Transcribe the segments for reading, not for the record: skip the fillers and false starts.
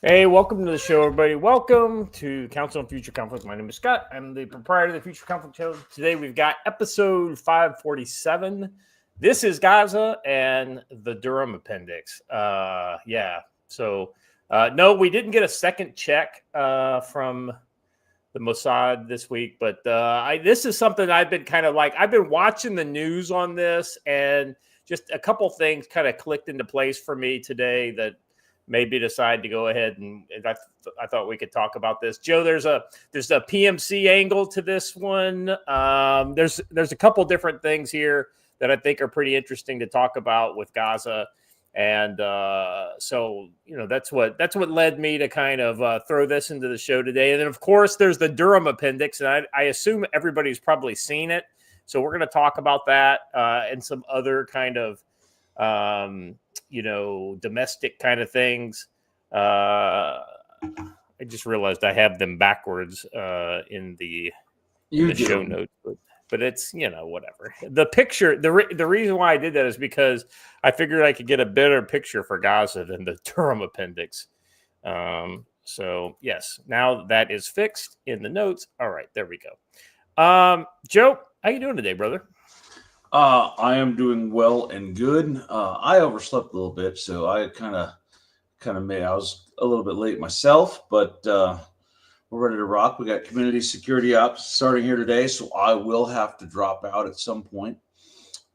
Hey, welcome to the show, everybody. Welcome to Council on Future Conflict. My name is Scott. I'm the proprietor of the Future Conflict Channel. Today we've got episode 547. This is Gaza and the Durham Appendix. So no, we didn't get a second check from the Mossad this week, but this is something I've been kind of like, I've been watching the news on this, and just a couple things kind of clicked into place for me today that maybe decide to go ahead and I thought we could talk about this. Joe, there's a PMC angle to this one. There's a couple different things here that I think are pretty interesting to talk about with Gaza. And so, you know, that's what led me to kind of throw this into the show today. And then, of course, there's the Durham Appendix, and I assume everybody's probably seen it. So we're going to talk about that and some other kind of domestic kind of things. I just realized I have them backwards in the show notes, but it's, whatever. The picture, the reason why I did that is because I figured I could get a better picture for Gaza than the Durham Appendix. So yes, now that is fixed in the notes. All right, there we go. Joe, how you doing today, brother? I am doing well and good. I overslept a little bit, so I kind of I was a little bit late myself, but we're ready to rock. We got community security ops starting here today, so I will have to drop out at some point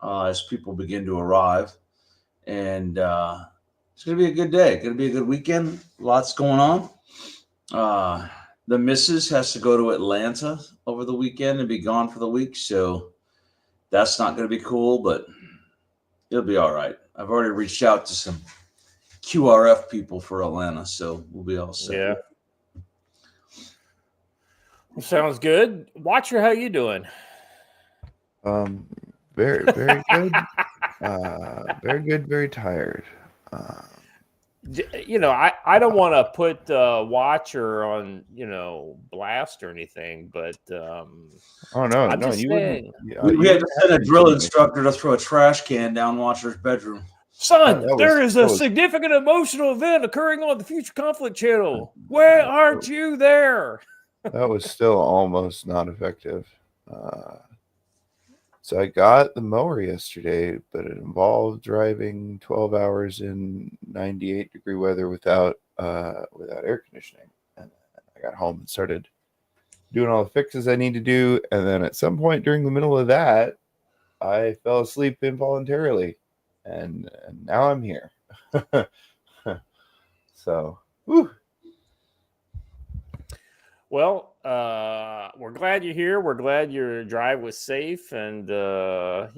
as people begin to arrive. And it's going to be a good day. Going to be a good weekend. Lots going on. The missus has to go to Atlanta over the weekend and be gone for the week, so that's not going to be cool, but it'll be all right. I've already reached out to some QRF people for Atlanta, so we'll be all set. Yeah. Sounds good. Watcher, how you doing? Very, very good. Very good, very tired. I don't want to put Watcher on, blast or anything, but oh no, you wouldn't. We had to send a drill instructor to throw a trash can down Watcher's bedroom. Son, there is a significant emotional event occurring on the Future Conflict Channel. Where aren't you there? That was still almost not effective. So I got the mower yesterday, but it involved driving 12 hours in 98-degree weather without air conditioning. And I got home and started doing all the fixes I need to do. And then at some point during the middle of that, I fell asleep involuntarily. And now I'm here. So, whew. Well, we're glad you're here. We're glad your drive was safe, and hey,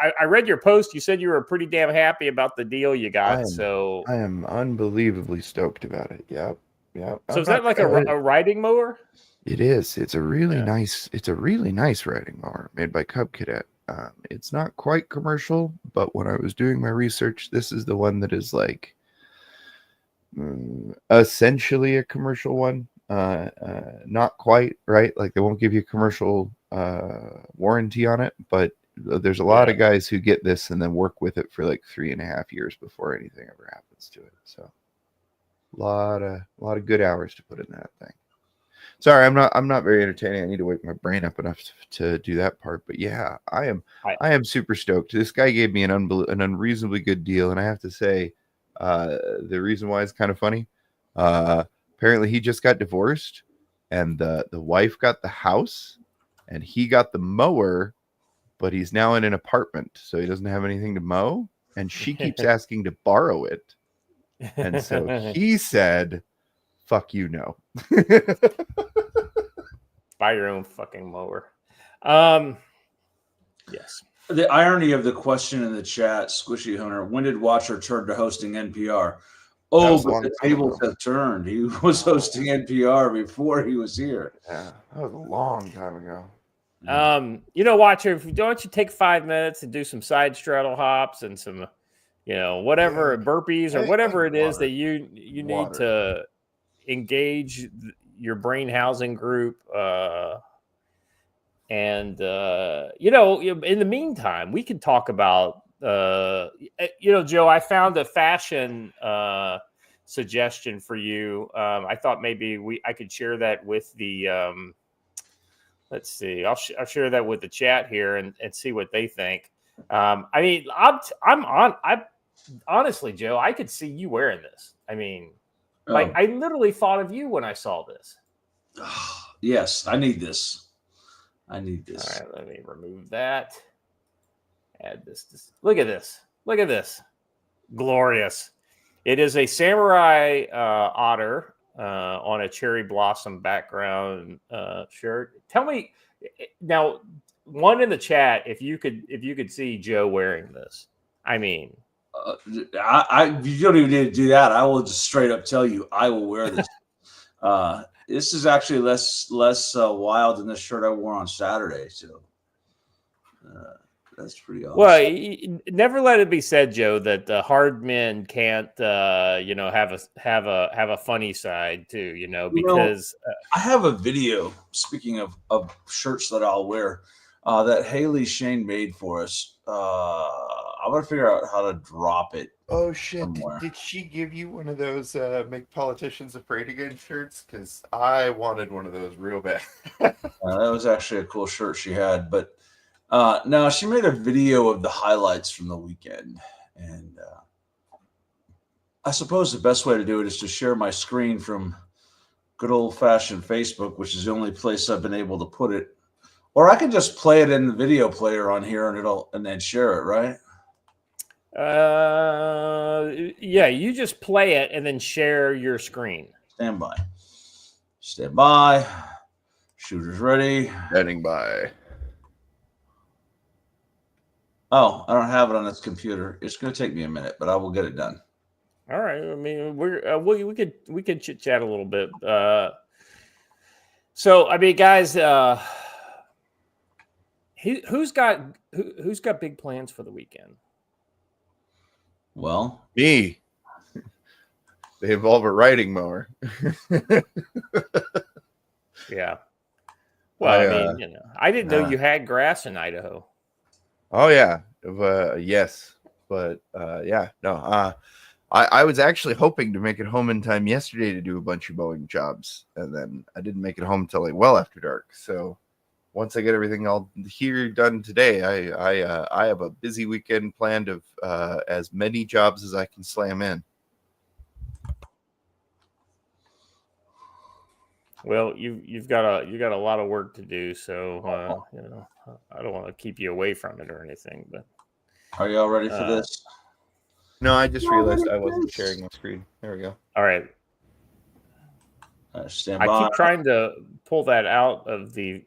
I read your post. You said you were pretty damn happy about the deal you got. I am unbelievably stoked about it. Yep. So is that like a riding mower? It is. It's a really nice. It's a really nice riding mower made by Cub Cadet. It's not quite commercial, but when I was doing my research, this is the one that is like essentially a commercial one. Not quite, right? Like they won't give you a commercial warranty on it, but there's a lot of guys who get this and then work with it for like 3.5 years before anything ever happens to it. So a lot of good hours to put in that thing. Sorry, I'm not very entertaining. I need to wake my brain up enough to do that part. But yeah, I am super stoked. This guy gave me an unreasonably good deal, and I have to say, the reason why it's kind of funny. Apparently, he just got divorced, and the wife got the house, and he got the mower, but he's now in an apartment, so he doesn't have anything to mow, and she keeps asking to borrow it, and so he said, "Fuck you, no." Buy your own fucking mower. Yes. The irony of the question in the chat, Squishy Hunter, when did Watcher turn to hosting NPR? Oh, but the tables have turned. He was hosting NPR before he was here. Yeah, that was a long time ago. Watcher, if you don't you take 5 minutes and do some side straddle hops and some, whatever burpees or whatever it is that you need to engage your brain housing group. In the meantime, we can talk about, Joe, I found a fashion suggestion for you. I thought maybe I could share that with the, let's see, I'll share that with the chat here and see what they think. Honestly, Joe, I could see you wearing this. I literally thought of you when I saw this. Yes, I need this. All right, let me remove that. Add this. Look at this. Look at this. Glorious. It is a samurai otter on a cherry blossom background shirt. Tell me now, one in the chat, if you could see Joe wearing this. You don't even need to do that. I will just straight up tell you, I will wear this. This is actually less wild than the shirt I wore on Saturday. So that's pretty awesome. Well, never let it be said, Joe, that hard men can't, have a funny side too. Because I have a video. Speaking of shirts that I'll wear, that Haley Shane made for us. I'm gonna figure out how to drop it. Oh shit! Somewhere. Did she give you one of those "Make Politicians Afraid Again" shirts? Because I wanted one of those real bad. That was actually a cool shirt she had, but no, she made a video of the highlights from the weekend, and I suppose the best way to do it is to share my screen from good old-fashioned Facebook, which is the only place I've been able to put it. Or I can just play it in the video player on here, and then share it, right? Yeah, you just play it and then share your screen. Stand by. Shooters ready. Standing by. Oh, I don't have it on this computer. It's going to take me a minute, but I will get it done. All right. We could chit chat a little bit. Guys, who's got big plans for the weekend? Well, me. They involve a riding mower. Yeah. Well, I didn't know you had grass in Idaho. Oh yeah. Yes. But yeah. No. I was actually hoping to make it home in time yesterday to do a bunch of mowing jobs, and then I didn't make it home until like well after dark. So once I get everything all here done today, I have a busy weekend planned of as many jobs as I can slam in. Well, you've got a lot of work to do, so I don't want to keep you away from it or anything. But are y'all ready for this? No, I just realized I wasn't sharing my screen. There we go. All right. Stand by. I keep trying to pull that out of the.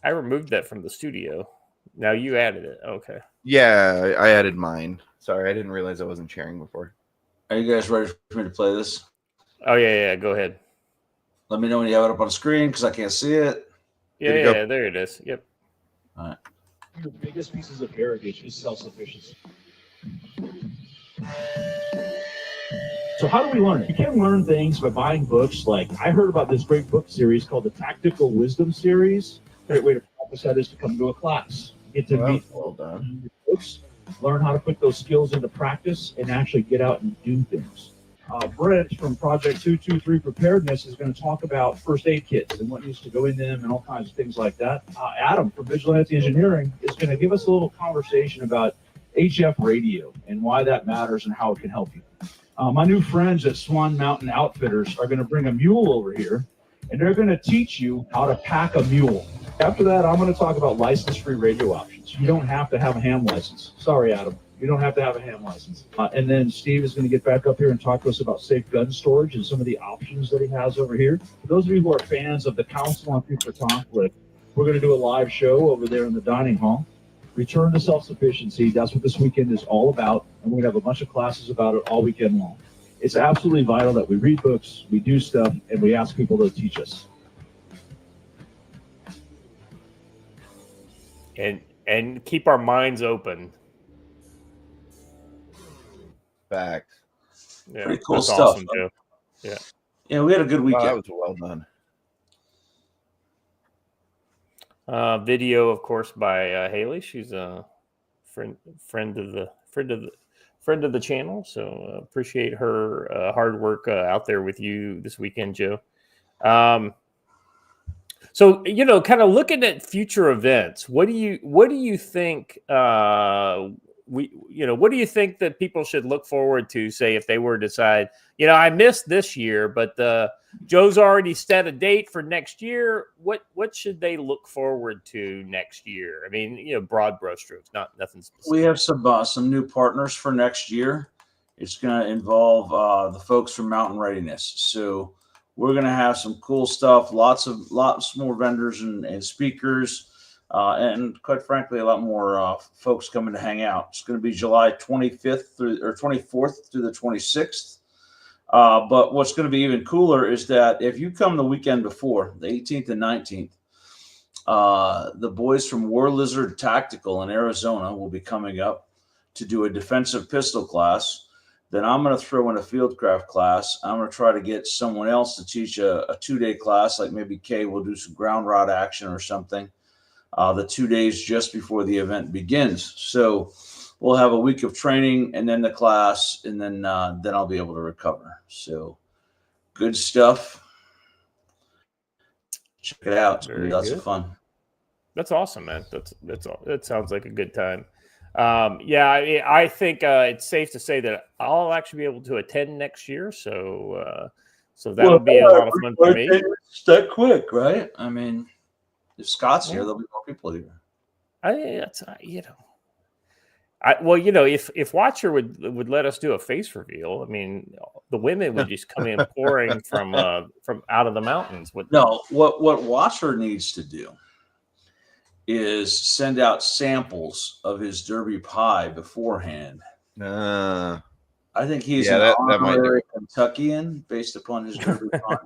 I removed that from the studio. Now you added it. Okay. Yeah, I added mine. Sorry, I didn't realize I wasn't sharing before. Are you guys ready for me to play this? Oh yeah. Go ahead. Let me know when you have it up on the screen because I can't see it. Yeah, there it is. Yep. All right. Your biggest pieces of heritage is self-sufficiency. So how do we learn it? You can learn things by buying books. Like I heard about this great book series called the Tactical Wisdom Series. Great way to practice that is to come to a class. Get to meet well done. books, learn how to put those skills into practice, and actually get out and do things. Brent from Project 223 Preparedness is going to talk about first aid kits and what needs to go in them and all kinds of things like that. Adam from Vigilante Engineering is going to give us a little conversation about HF radio and why that matters and how it can help you. My new friends at Swan Mountain Outfitters are going to bring a mule over here, and they're going to teach you how to pack a mule. After that, I'm going to talk about license-free radio options. You don't have to have a ham license. Sorry, Adam. You don't have to have a ham license. And then Steve is going to get back up here and talk to us about safe gun storage and some of the options that he has over here. For those of you who are fans of the Council on Future Conflict, we're going to do a live show over there in the dining hall. Return to self-sufficiency. That's what this weekend is all about. And we're going to have a bunch of classes about it all weekend long. It's absolutely vital that we read books, we do stuff, and we ask people to teach us. And keep our minds open. Facts. Yeah, Pretty cool that's stuff. awesome, Joe. Yeah. Yeah, we had a good weekend. That was well done. Video, of course, by Haley. She's a friend of the channel. So appreciate her hard work out there with you this weekend, Joe. So kind of looking at future events, what do you think? What do you think that people should look forward to? Say if they were to decide, I missed this year, but Joe's already set a date for next year. What should they look forward to next year? I mean, broad brushstrokes, nothing specific. We have some new partners for next year. It's going to involve the folks from Mountain Readiness. So we're going to have some cool stuff. Lots more vendors and speakers. And quite frankly, a lot more folks coming to hang out. It's going to be July 25th or 24th through the 26th. But what's going to be even cooler is that if you come the weekend before, the 18th and 19th, the boys from War Lizard Tactical in Arizona will be coming up to do a defensive pistol class. Then I'm going to throw in a fieldcraft class. I'm going to try to get someone else to teach a 2-day class, like maybe Kay will do some ground rod action or something. The 2 days just before the event begins. So we'll have a week of training and then the class, and then I'll be able to recover. So good stuff. Check it out. It's going to be lots of fun. That's awesome, man. That sounds like a good time. I think it's safe to say that I'll actually be able to attend next year. So that'll be a lot of fun for me. It's that quick, right? I mean, if Scott's here, there'll be more people here. If Watcher would let us do a face reveal, I mean, the women would just come in pouring from out of the mountains. No, what Watcher needs to do is send out samples of his Derby pie beforehand. I think he's an honorary Kentuckian based upon his Derby pie.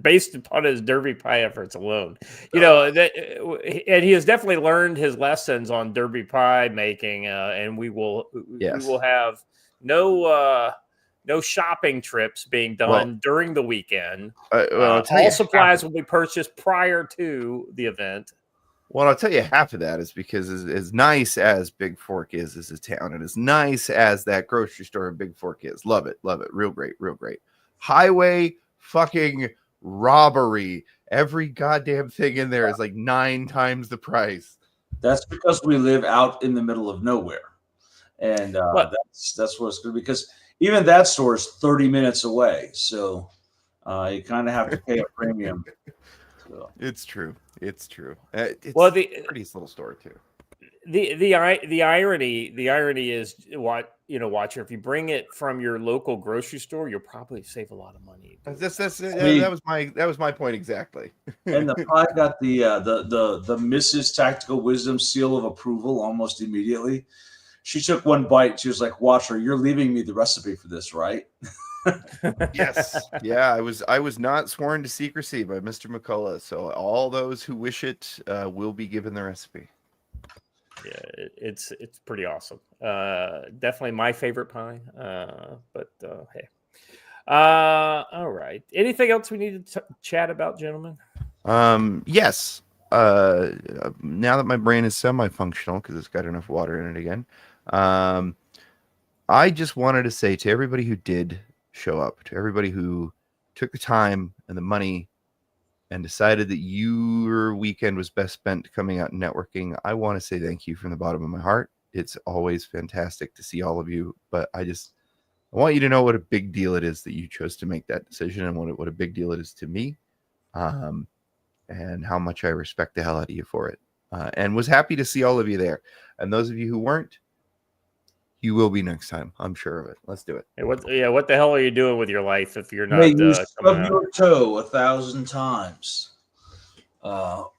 Based upon his Derby pie efforts alone. And he has definitely learned his lessons on Derby pie making, and we will have no shopping trips being done during the weekend. All supplies will be purchased prior to the event. Well, I'll tell you half of that is because as nice as Big Fork is as a town, and as nice as that grocery store in Big Fork is, love it. Real great. Highway fucking robbery. Every goddamn thing in there is like 9 times the price. That's because we live out in the middle of nowhere. And that's what it's going to be, because even that store is 30 minutes away. So you kind of have to pay a premium. So. It's true. It's the prettiest little store too. The irony is Watcher, if you bring it from your local grocery store, you'll probably save a lot of money. That was my point exactly. And the pie got the Mrs. Tactical Wisdom seal of approval almost immediately. She took one bite. She was like, "Watcher, you're leaving me the recipe for this, right?" Yes. Yeah, I was not sworn to secrecy by Mr. McCullough, so all those who wish it will be given the recipe. Yeah, it's pretty awesome. Definitely my favorite pie. But hey. All right. Anything else we need to chat about, gentlemen? Yes. Now that my brain is semi-functional because it's got enough water in it again, I just wanted to say to everybody who did show up, to everybody who took the time and the money and decided that your weekend was best spent coming out and networking, I want to say thank you from the bottom of my heart. It's always fantastic to see all of you, but I want you to know what a big deal it is that you chose to make that decision, and what a big deal it is to me, and how much I respect the hell out of you for it, and was happy to see all of you there. And those of you who weren't, you will be next time. I'm sure of it. Let's do it. Hey, what the hell are you doing with your life if you're not May you coming stub out? your toe 1,000 times.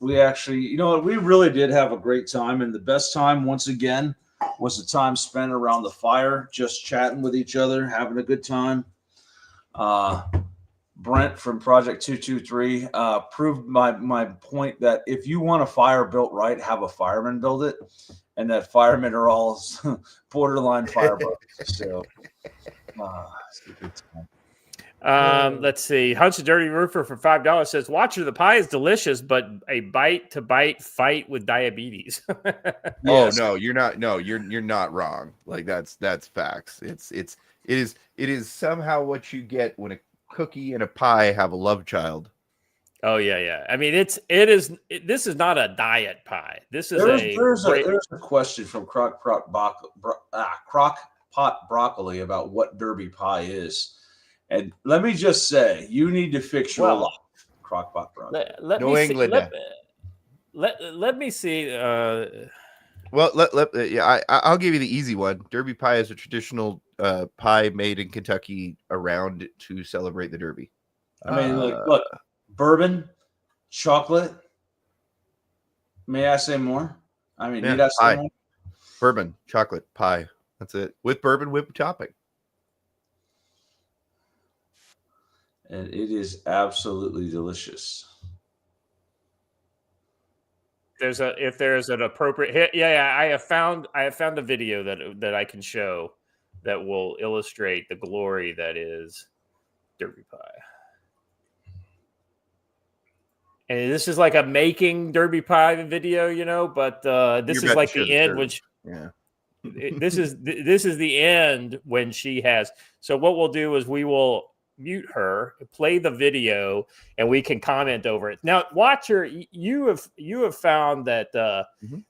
We actually, you know what? We really did have a great time, and the best time, once again, was the time spent around the fire, just chatting with each other, having a good time. Brent from Project 223 proved my point that if you want a fire built right, have a fireman build it, and that firemen are all borderline firebugs. So, it's a good time. Let's see. Hunch the Dirty Roofer for $5 says, "Watcher, the pie is delicious, but a bite-to-bite fight with diabetes." Yes. Oh no, you're not. No, you're not wrong. Like that's facts. It is somehow what you get when a cookie and a pie have a love child. Oh yeah. I mean, this is not a diet pie. This is There's a question from Crockpot Broccoli about what Derby pie is. And let me just say, you need to fix your life, Crockpot Broccoli. Let me see. Well, I'll give you the easy one. Derby pie is a traditional pie made in Kentucky around to celebrate the Derby. I mean, look, bourbon, chocolate. May I say more? I mean, need I say more? Bourbon, chocolate, pie. That's it. With bourbon whipped topping. And it is absolutely delicious. If there's an appropriate hit, I have found a video that I can show that will illustrate the glory that is Derby pie. And this is like a making Derby pie video, but this is like the end, which this is the end when she has. So what we'll do is we will mute her, play the video, and we can comment over it. Now, Watcher, you have found that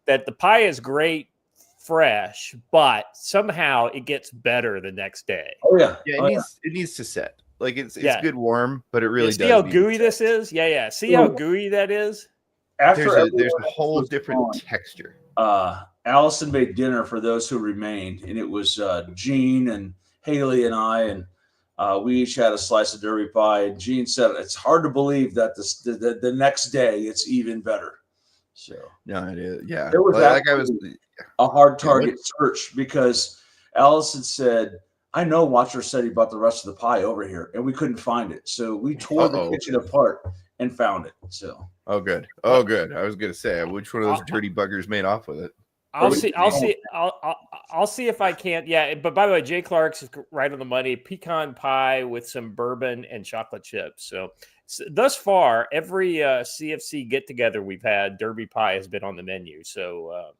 that the pie is great fresh, but somehow it gets better the next day. Oh yeah, it needs to set. Like it's good warm, but it really does. See how gooey this is? Yeah. See how gooey that is? There's a whole different texture. Allison made dinner for those who remained, and it was Gene and Haley and I, and we each had a slice of Derby pie. And Gene said it's hard to believe that the next day it's even better. So no, it is. Yeah, it was a hard target search because Allison said, I know Watcher said he bought the rest of the pie over here, and we couldn't find it. So we tore the kitchen apart and found it. So good. I was gonna say, which one of those dirty buggers made off with it? I'll see if I can't. Yeah, but by the way, Jay Clark's right on the money. Pecan pie with some bourbon and chocolate chips. So thus far, every CFC get together we've had, Derby pie has been on the menu. So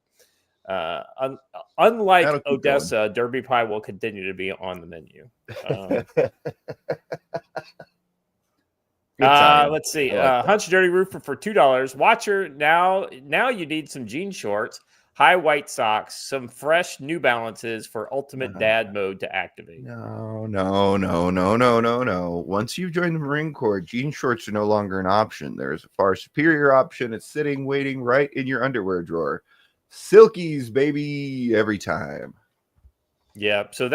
unlike Odessa, Derby pie will continue to be on the menu. Let's see. Hunch Dirty Roofer for $2. Watcher, now you need some jean shorts, high white socks, some fresh New Balances for ultimate dad mode to activate. No. Once you've joined the Marine Corps, jean shorts are no longer an option. There is a far superior option. It's sitting, waiting right in your underwear drawer. Silkies, baby, every time. Yeah, so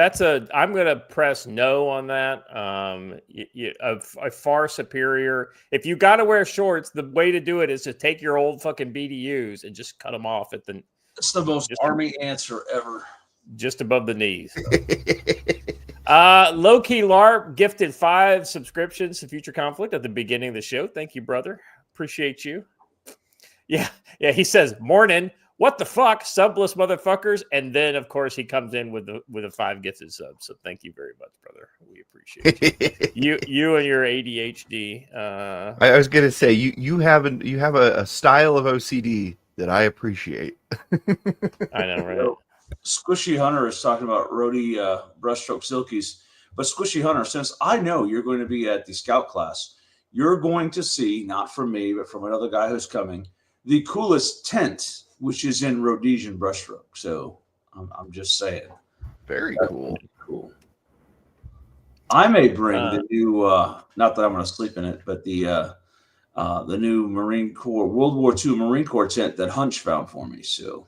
I'm going to press no on that. A far superior. If you got to wear shorts, the way to do it is to take your old fucking BDUs and just cut them off at It's the most Army answer ever. Just above the knees. Low Key LARP gifted 5 subscriptions to Future Conflict at the beginning of the show. Thank you, brother. Appreciate you. Yeah. He says, "Morning. What the fuck, subless motherfuckers?" And then, of course, he comes in with a 5 gifted subs. So thank you very much, brother. We appreciate you and your ADHD. I was gonna say you have a style of OCD that I appreciate. I know, right? So, Squishy Hunter is talking about Rhodey brushstroke silkies, but Squishy Hunter, since I know you're going to be at the scout class, you're going to see, not from me, but from another guy who's coming, the coolest tent, which is in Rhodesian brushstroke. So I'm just saying. Very cool. Cool. I may bring the new, not that I'm going to sleep in it, but the new Marine Corps, World War II Marine Corps tent that Hunch found for me. So.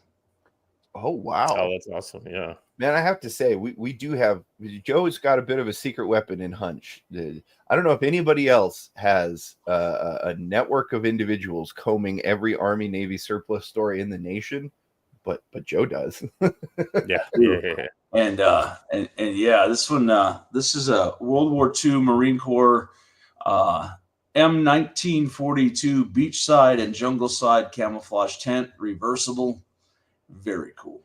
Oh wow! Oh, that's awesome. Yeah, man, I have to say we do have Joe's got a bit of a secret weapon in Hunch. I don't know if anybody else has a network of individuals combing every Army Navy surplus story in the nation, but Joe does. yeah. And yeah, this one this is a World War II Marine Corps M1942 beachside and jungle side camouflage tent, reversible. Very cool.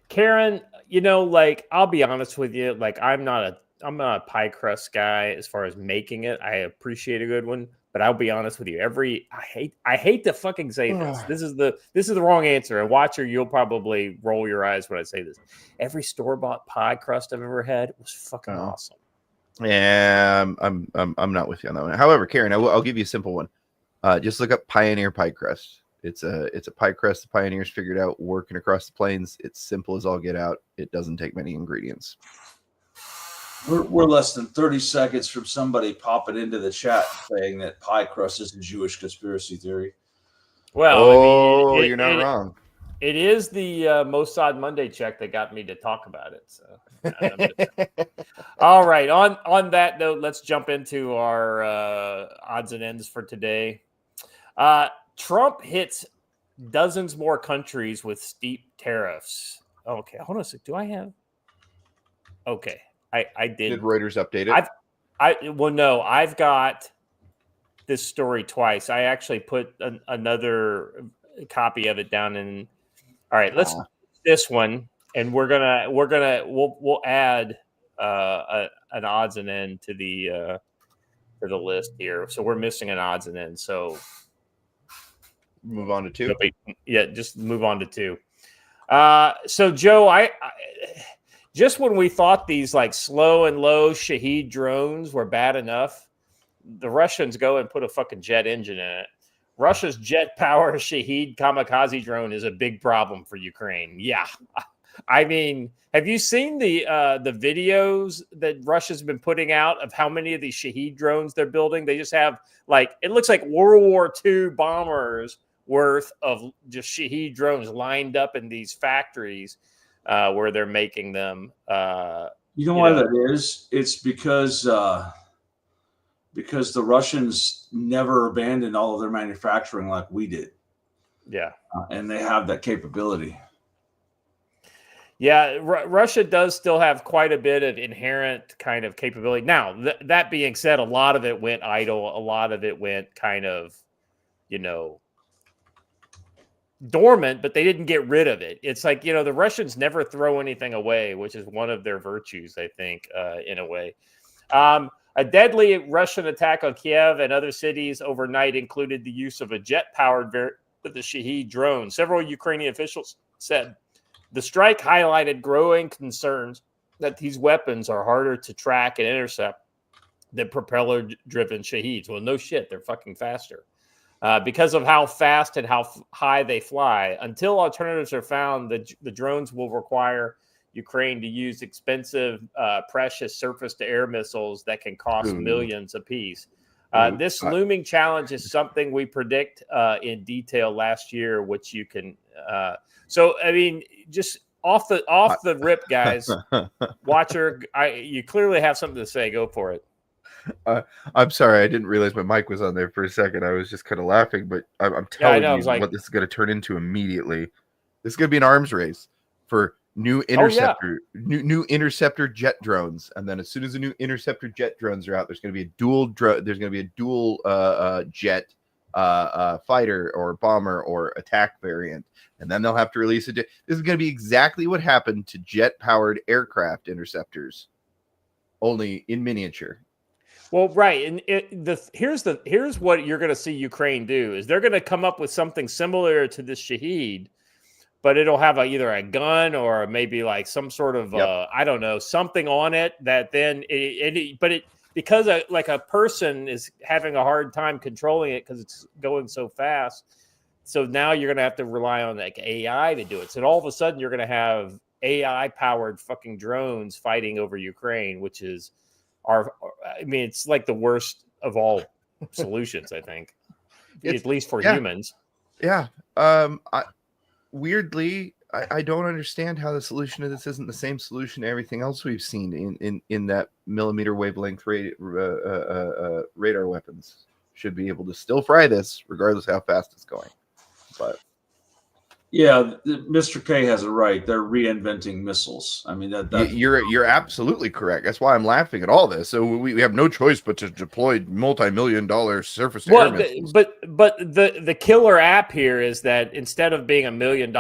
Karen, like, I'll be honest with you, like, I'm not a pie crust guy as far as making it. I appreciate a good one, but I'll be honest with you. I hate to fucking say this. This is the wrong answer. And watcher, you'll probably roll your eyes when I say this. Every store-bought pie crust I've ever had was fucking awesome. Yeah, I'm not with you on that one. However, Karen, I'll give you a simple one. Just look up Pioneer pie crust. It's a pie crust the pioneers figured out working across the plains. It's simple as all get out. It doesn't take many ingredients. We're less than 30 seconds from somebody popping into the chat saying that pie crust is a Jewish conspiracy theory. Well, you're not wrong. It is the Mossad Monday check that got me to talk about it. So, all right. On that note, let's jump into our odds and ends for today. Trump hits dozens more countries with steep tariffs. Okay, hold on a sec. Do I have? Okay, I did. Did Reuters update it? I've got this story twice. I actually put another copy of it down in. All right, let's this one, and we'll add an odds and end to the list here. So we're missing an odds and end. So move on to 2. Yeah, just move on to 2. So Joe, I just when we thought these like slow and low Shahed drones were bad enough, the Russians go and put a fucking jet engine in it. Russia's jet power Shahed kamikaze drone is a big problem for Ukraine. Yeah. I mean, have you seen the videos that Russia's been putting out of how many of these Shahed drones they're building? They just have it looks like World War II bombers worth of just Shahed drones lined up in these factories where they're making them. You know why that is? It's because the Russians never abandoned all of their manufacturing like we did. Yeah. And they have that capability. Yeah, Russia does still have quite a bit of inherent kind of capability. Now, that being said, a lot of it went idle. A lot of it went kind of, dormant, but they didn't get rid of it. It's like, the Russians never throw anything away, which is one of their virtues, I think, in a way. A deadly Russian attack on Kiev and other cities overnight included the use of a jet-powered variant of the Shahed drone. Several Ukrainian officials said the strike highlighted growing concerns that these weapons are harder to track and intercept than propeller-driven Shaheds. Well, no shit, they're fucking faster. Because of how fast and how high they fly. Until alternatives are found, the drones will require Ukraine to use expensive, precious surface-to-air missiles that can cost millions apiece. This looming challenge is something we predict in detail last year, which you can. So, I mean, just off the rip, guys, watcher, you clearly have something to say. Go for it. I'm sorry, I didn't realize my mic was on there for a second. I was just kind of laughing, but I'm telling you what this is going to turn into immediately. This is going to be an arms race for New Oh, yeah. new interceptor jet drones, and then as soon as the new interceptor jet drones are out, there's going to be a dual jet fighter or bomber or attack variant, and then they'll have to release it. This is going to be exactly what happened to jet powered aircraft interceptors, only in miniature. Well, right, and here's what you're going to see Ukraine do is they're going to come up with something similar to this Shahed, but it'll have either a gun or maybe like some sort of I don't know, something on it that then because a person is having a hard time controlling it because it's going so fast. So now you're going to have to rely on like AI to do it. So all of a sudden you're going to have AI powered fucking drones fighting over Ukraine, which is it's like the worst of all solutions, I think, at least for humans. Yeah. Weirdly, I don't understand how the solution to this isn't the same solution to everything else we've seen in that millimeter wavelength radar weapons. Should be able to still fry this regardless of how fast it's going. But yeah, Mr. K has it right. They're reinventing missiles. I mean, you're absolutely correct. That's why I'm laughing at all this. So we have no choice but to deploy multi-million-dollar surface-to-air missiles. But the killer app here is that instead of being $1 million,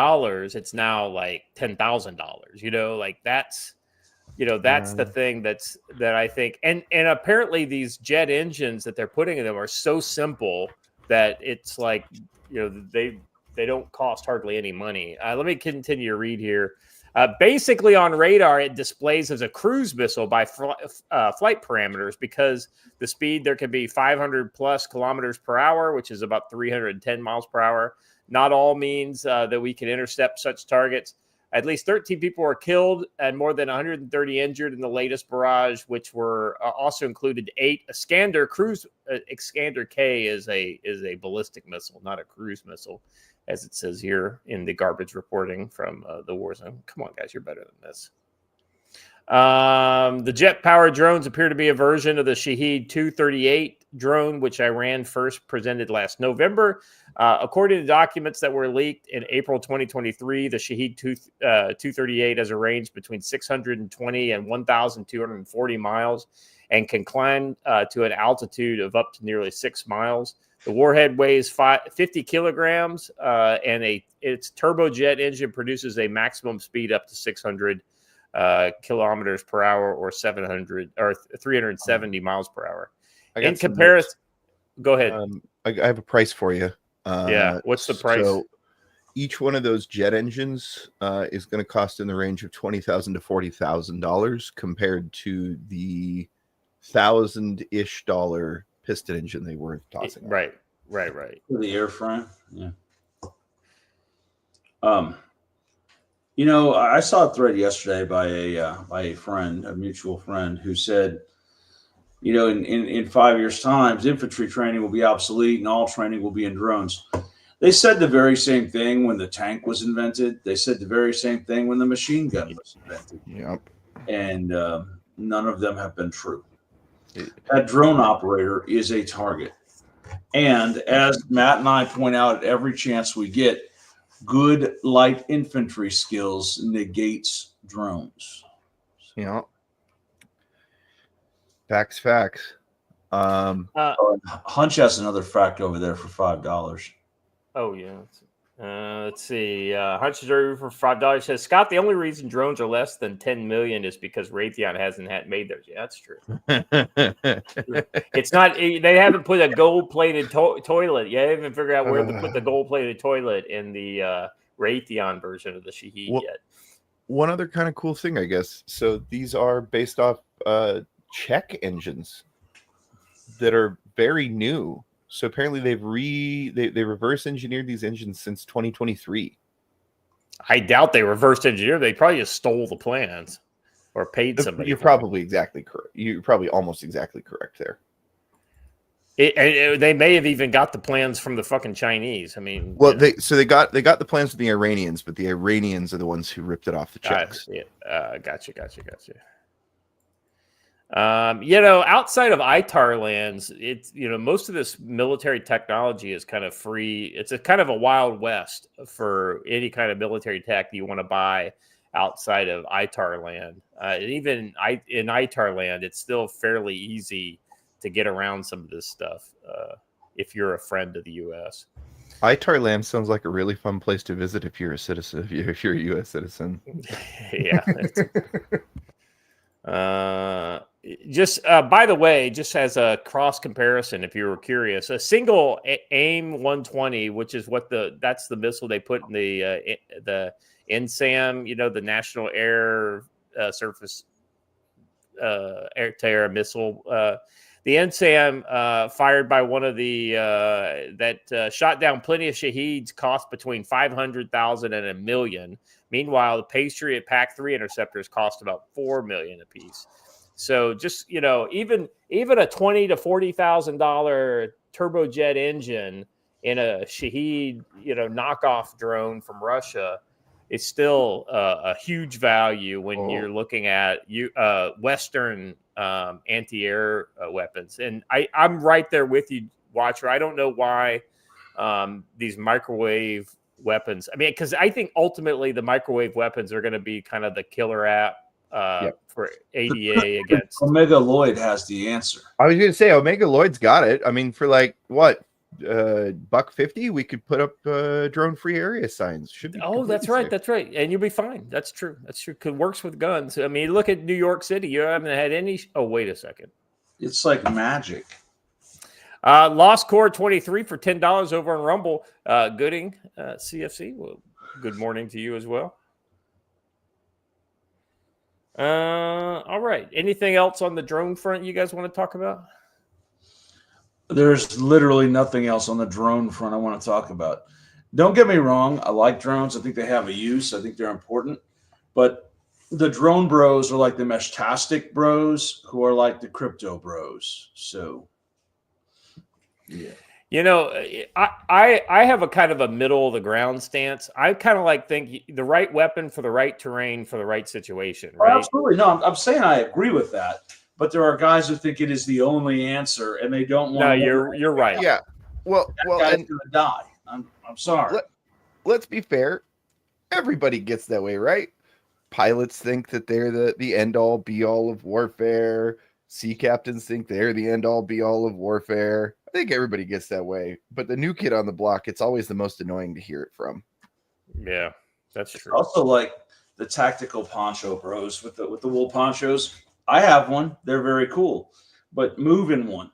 it's now like $10,000. Like that's the thing that I think. And apparently these jet engines that they're putting in them are so simple that it's like they don't cost hardly any money. Let me continue to read here. Basically, on radar, it displays as a cruise missile by flight parameters because the speed there can be 500 plus kilometers per hour, which is about 310 miles per hour. Not all means that we can intercept such targets. At least 13 people were killed and more than 130 injured in the latest barrage, which were also included 8 Iskander cruise. Iskander K is a ballistic missile, not a cruise missile, as it says here in the garbage reporting from the war zone. Come on, guys, you're better than this. The jet-powered drones appear to be a version of the Shahed 238 drone, which Iran first presented last November. According to documents that were leaked in April 2023, the Shahed 238 has a range between 620 and 1,240 miles and can climb to an altitude of up to nearly 6 miles. The warhead weighs 50 kilograms, and its turbojet engine produces a maximum speed up to 600 kilometers per hour or 370 miles per hour. In comparison, go ahead. I have a price for you. What's the price? So each one of those jet engines is going to cost in the range of $20,000 to $40,000 compared to the $1,000-ish piston engine they were tossing. Right. For the airframe, yeah. I saw a thread yesterday by a friend, a mutual friend, who said, in 5 years' time, infantry training will be obsolete and all training will be in drones. They said the very same thing when the tank was invented. They said the very same thing when the machine gun was invented. Yep. And none of them have been true. That drone operator is a target. And as Matt and I point out at every chance we get, good light infantry skills negates drones. Yeah. Facts. Hunch has another fact over there for $5. Oh, yeah. Let's see. Hunch is for $5 says, Scott, the only reason drones are less than 10 million is because Raytheon hasn't made theirs. Yeah, that's true. It's not, they haven't put a gold-plated toilet. You haven't figured out where to put the gold-plated toilet in the Raytheon version of the Shahed yet. One other kind of cool thing, I guess. So these are based off Czech engines that are very new. So apparently they reverse engineered these engines since 2023. I doubt they reverse engineered. They probably just stole the plans or paid somebody. You're probably exactly correct. You're probably almost exactly correct there. They may have even got the plans from the fucking Chinese. I mean, well, they got the plans from the Iranians, but the Iranians are the ones who ripped it off the Czechs. Gotcha. Outside of ITAR lands, it's most of this military technology is kind of free. It's a kind of a wild west for any kind of military tech that you want to buy. outside of ITAR land. Even in ITAR land, it's still fairly easy to get around some of this stuff if you're a friend of the U.S. ITAR land sounds like a really fun place to visit if you're a citizen, if you're a U.S. citizen. Yeah. By the way, just as a cross comparison, if you were curious, a single AIM 120, which is that's the missile they put in the NSAM, the National Air Surface Air-to-Air missile. The NSAM fired by one of the that shot down plenty of Shaheeds cost between $500,000 and $1 million. Meanwhile, the Patriot PAC-3 interceptors cost about $4 million a piece. So just even a $20,000 to $40,000 turbojet engine in a Shaheed knockoff drone from Russia is still a huge value when you're looking at Western anti-air weapons. And I'm right there with you, Watcher. I don't know why these microwave weapons. I mean, because I think ultimately the microwave weapons are going to be kind of the killer app for ADA against. Omega Lloyd has the answer. I was going to say Omega Lloyd's got it. I mean, for like what? $150, we could put up drone-free area signs. Should be that's right. That's right. And you'll be fine. That's true. It works with guns. I mean, look at New York City. You haven't had any. Oh, wait a second. It's like magic. Lost Core 23 for $10 over on Rumble. Gooding, CFC. Well, good morning to you as well. All right. Anything else on the drone front you guys want to talk about? There's literally nothing else on the drone front I want to talk about. Don't get me wrong. I like drones. I think they have a use. I think they're important. But the drone bros are like the Meshtastic bros who are like the crypto bros. So, yeah. I have a kind of a middle of the ground stance. I kind of think the right weapon for the right terrain for the right situation. Right? Oh, absolutely. No, I'm saying I agree with that. But there are guys who think it is the only answer, and they don't want. No, you're right. Yeah. Well, guy's going to die. I'm sorry. Let's be fair. Everybody gets that way, right? Pilots think that they're the end all be all of warfare. Sea captains think they're the end all be all of warfare. I think everybody gets that way. But the new kid on the block, it's always the most annoying to hear it from. Yeah, that's true. Also, like the tactical poncho bros with the wool ponchos. I have one. They're very cool, but moving one.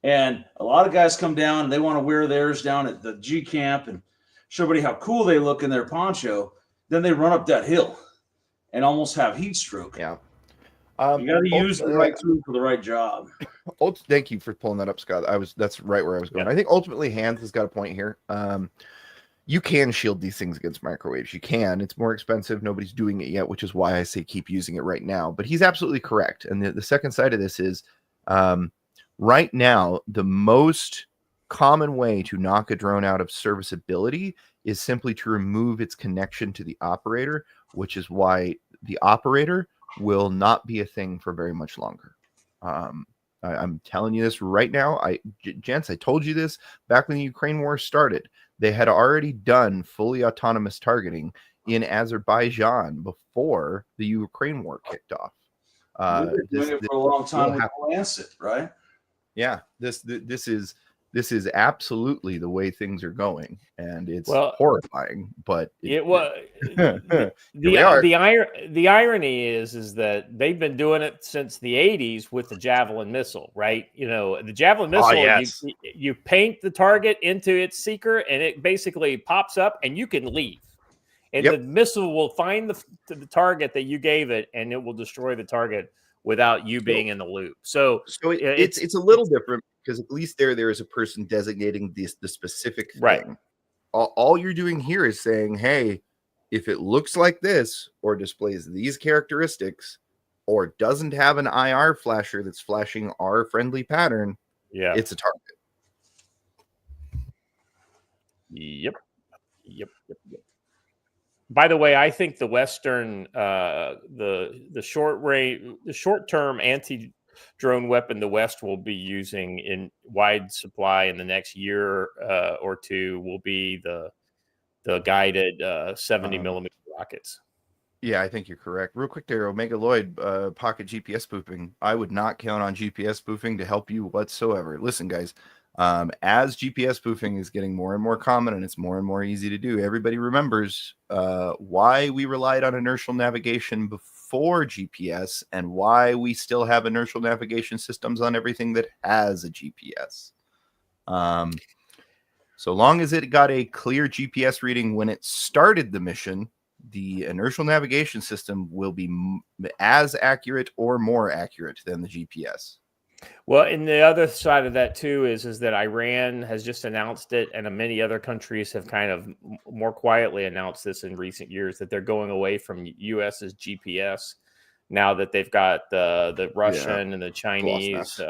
And a lot of guys come down and they want to wear theirs down at the G camp and show everybody how cool they look in their poncho. Then they run up that hill and almost have heat stroke. Yeah. You got to use the right tool for the right job. Thank you for pulling that up, Scott. That's right where I was going. Yeah. I think ultimately Hans has got a point here. You can shield these things against microwaves. You can. It's more expensive. Nobody's doing it yet, which is why I say keep using it right now. But he's absolutely correct. And the second side of this is right now, the most common way to knock a drone out of serviceability is simply to remove its connection to the operator, which is why the operator will not be a thing for very much longer. I'm telling you this right now. Gents, I told you this back when the Ukraine war started. They had already done fully autonomous targeting in Azerbaijan before the Ukraine war kicked off. We've been doing it for a long time with Lancet, right? Yeah, this is absolutely the way things are going, and it's horrifying. But the irony is that they've been doing it since the 80s with the Javelin missile, right? The Javelin missile, you paint the target into its seeker, and it basically pops up, and you can leave. And the missile will find the target that you gave it, and it will destroy the target without you being in the loop. So it's a little different because at least there is a person designating the specific thing. Right. All you're doing here is saying, hey, if it looks like this or displays these characteristics or doesn't have an IR flasher that's flashing our friendly pattern, it's a target. Yep. By the way, I think the Western, the short-term anti-drone weapon the West will be using in wide supply in the next year or two will be the guided 70 millimeter rockets. Yeah, I think you're correct. Real quick there, Omega Lloyd, pocket GPS spoofing. I would not count on GPS spoofing to help you whatsoever. Listen, guys, as GPS spoofing is getting more and more common and it's more and more easy to do, everybody remembers why we relied on inertial navigation before GPS and why we still have inertial navigation systems on everything that has a GPS. So long as it got a clear GPS reading when it started the mission, the inertial navigation system will be as accurate or more accurate than the GPS. Well, and the other side of that too is that Iran has just announced it, and many other countries have kind of more quietly announced this in recent years, that they're going away from US's GPS now that they've got the Russian and the Chinese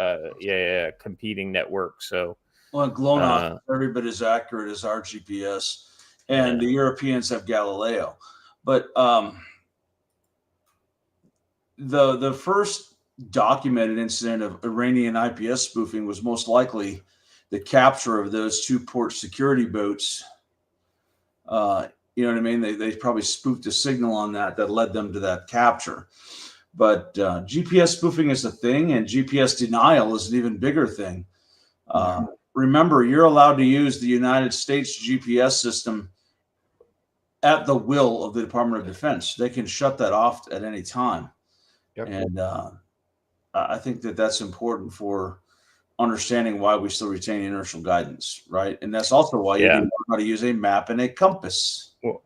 competing networks. So Well, GLONASS is every bit as accurate as our GPS, and the Europeans have Galileo. But the first documented incident of Iranian IPS spoofing was most likely the capture of those two port security boats. You know what I mean? They probably spoofed a signal on that led them to that capture. But GPS spoofing is a thing, and GPS denial is an even bigger thing. Remember, you're allowed to use the United States GPS system at the will of the Department of Defense. They can shut that off at any time. Yep. And I think that's important for understanding why we still retain inertial guidance, right? And that's also why you learn how to use a map and a compass. Well,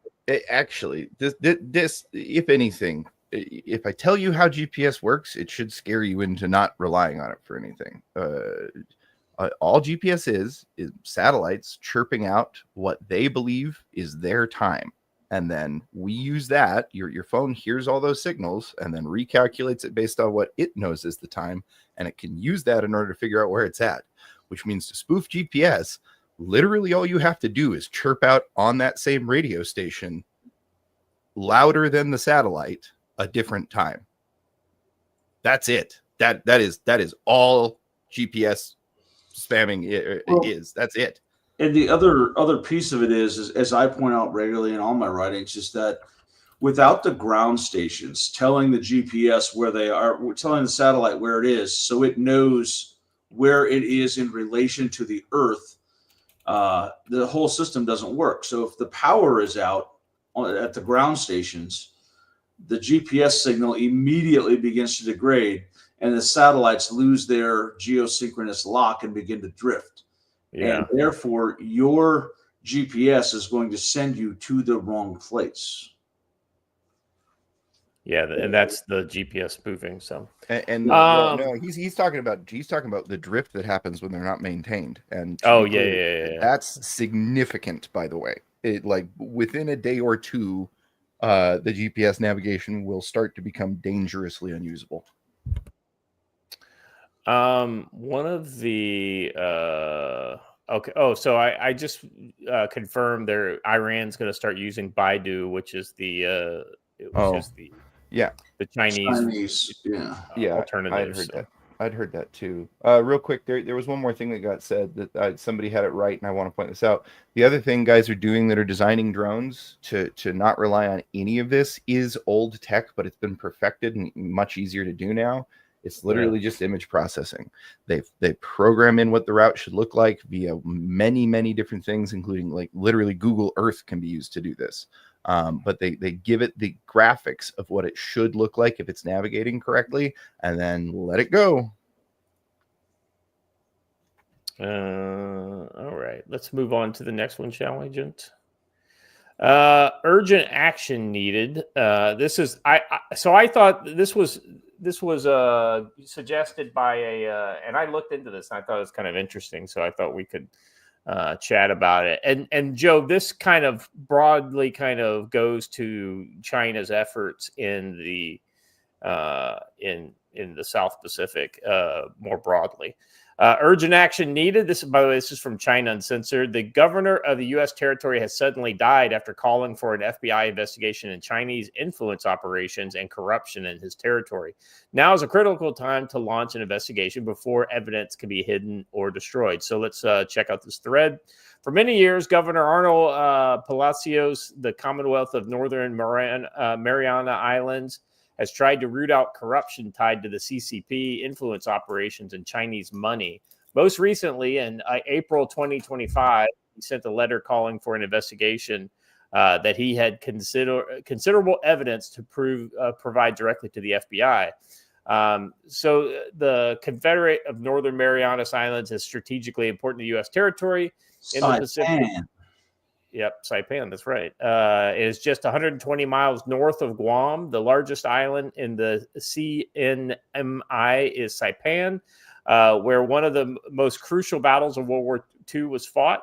actually, this, if anything, if I tell you how GPS works, it should scare you into not relying on it for anything. All GPS is satellites chirping out what they believe is their time. And then we use that. Your phone hears all those signals and then recalculates it based on what it knows is the time. And it can use that in order to figure out where it's at, which means to spoof GPS, literally all you have to do is chirp out on that same radio station louder than the satellite a different time. That's it. That is all GPS spamming is. That's it. And the other piece of it is, as I point out regularly in all my writings, is that without the ground stations telling the GPS where they are, we're telling the satellite where it is, so it knows where it is in relation to the Earth, the whole system doesn't work. So if the power is out at the ground stations, the GPS signal immediately begins to degrade, and the satellites lose their geosynchronous lock and begin to drift. And therefore, your GPS is going to send you to the wrong place. Yeah, and that's the GPS spoofing. So, no, he's talking about the drift that happens when they're not maintained. And that's significant, by the way. It, like, within a day or two, the GPS navigation will start to become dangerously unusable. One of the so I just confirmed Iran's going to start using Baidu, which is the Chinese alternative. I'd heard that too. Real quick, there was one more thing that got said that somebody had it right, and I want to point this out. The other thing guys are doing that are designing drones to not rely on any of this is old tech, but it's been perfected and much easier to do now. It's literally just image processing. They program in what the route should look like via many different things, including like literally Google Earth can be used to do this. But they give it the graphics of what it should look like if it's navigating correctly, and then let it go. All right, let's move on to the next one, shall we, Gent? Urgent action needed. This is I thought this was suggested by and I looked into this and I thought it was kind of interesting, so I thought we could chat about it. And Joe, this kind of broadly kind of goes to China's efforts in the South Pacific more broadly. Urgent action needed. This, by the way, this is from China Uncensored. The governor of the U.S. territory has suddenly died after calling for an FBI investigation in Chinese influence operations and corruption in his territory. Now is a critical time to launch an investigation before evidence can be hidden or destroyed. So let's check out this thread. For many years, Governor Arnold Palacios, the Commonwealth of Northern Mariana Islands, has tried to root out corruption tied to the CCP influence operations and Chinese money. Most recently, in April 2025, he sent a letter calling for an investigation that he had considerable evidence to provide directly to the FBI. So the Confederate of Northern Marianas Islands is strategically important to U.S. territory in the Pacific. Yep, Saipan, that's right. It is just 120 miles north of Guam. The largest island in the CNMI is Saipan, where one of the most crucial battles of World War II was fought.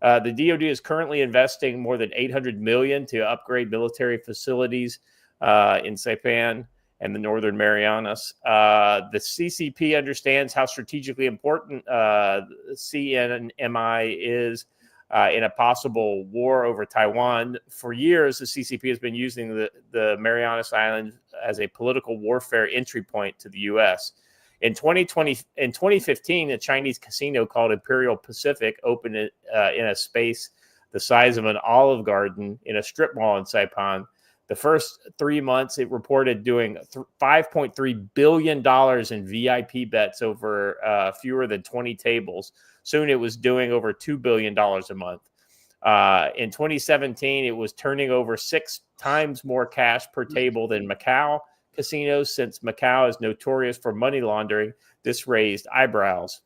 The DoD is currently investing more than $800 million to upgrade military facilities in Saipan and the Northern Marianas. The CCP understands how strategically important CNMI is in a possible war over Taiwan. For years, the CCP has been using the Marianas Islands as a political warfare entry point to the U.S. In 2015, a Chinese casino called Imperial Pacific opened in a space the size of an Olive Garden in a strip mall in Saipan. The first 3 months, it reported doing $5.3 billion in VIP bets over fewer than 20 tables. Soon it was doing over $2 billion a month. In 2017, it was turning over 6 times more cash per table than Macau casinos. Since Macau is notorious for money laundering, this raised eyebrows.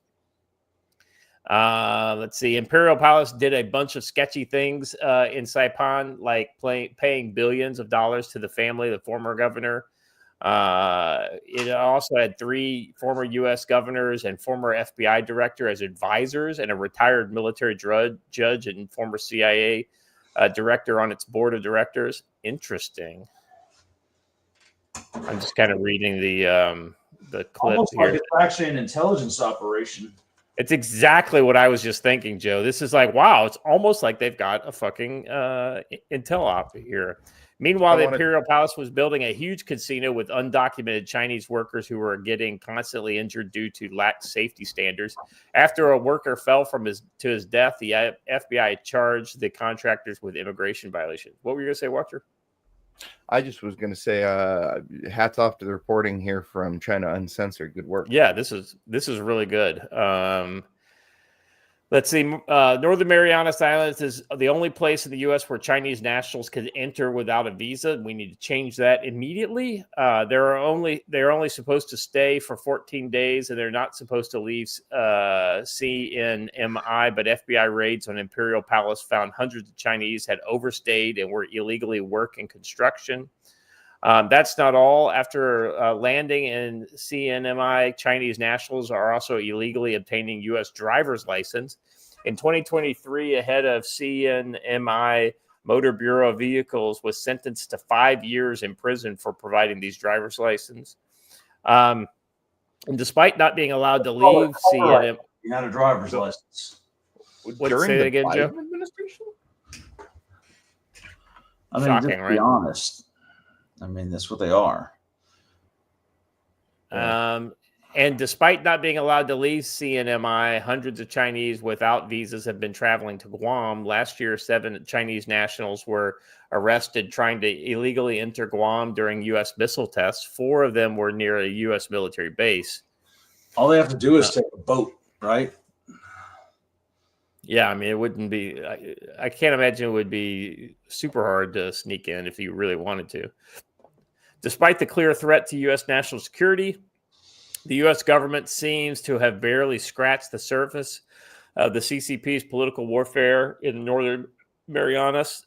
Let's see. Imperial Palace did a bunch of sketchy things in Saipan, like paying billions of dollars to the family, the former governor. It also had 3 former U.S. governors and former FBI director as advisors, and a retired military judge and former CIA director on its board of directors. I'm just kind of reading the clip Almost here. like it's actually an intelligence operation. It's exactly what I was just thinking, Joe. This is like, wow, it's almost like they've got a fucking intel op here. Meanwhile, the Imperial Palace was building a huge casino with undocumented Chinese workers who were getting constantly injured due to lax safety standards. After a worker fell to his death, the FBI charged the contractors with immigration violations. What were you going to say, Walter? I just was going to say, hats off to the reporting here from China Uncensored. Good work. Yeah, this is really good. Let's see. Northern Marianas Islands is the only place in the U.S. where Chinese nationals can enter without a visa. We need to change that immediately. They're only supposed to stay for 14 days, and they're not supposed to leave CNMI. But FBI raids on Imperial Palace found hundreds of Chinese had overstayed and were illegally working construction. That's not all. After landing in CNMI, Chinese nationals are also illegally obtaining U.S. driver's license. In 2023, a head of CNMI Motor Bureau of Vehicles was sentenced to 5 years in prison for providing these driver's license. And despite not being allowed to leave CNMI, You had a driver's license. Say that again, Joe? Administration? I mean, Shocking, just to right? be honest. I mean, that's what they are. And despite not being allowed to leave CNMI, hundreds of Chinese without visas have been traveling to Guam. Last year, 7 Chinese nationals were arrested trying to illegally enter Guam during U.S. missile tests. 4 of them were near a U.S. military base. All they have to do is take a boat, right? Yeah, I mean, it wouldn't be, I can't imagine it would be super hard to sneak in if you really wanted to. Despite the clear threat to U.S. national security, the U.S. government seems to have barely scratched the surface of the CCP's political warfare in the Northern Marianas.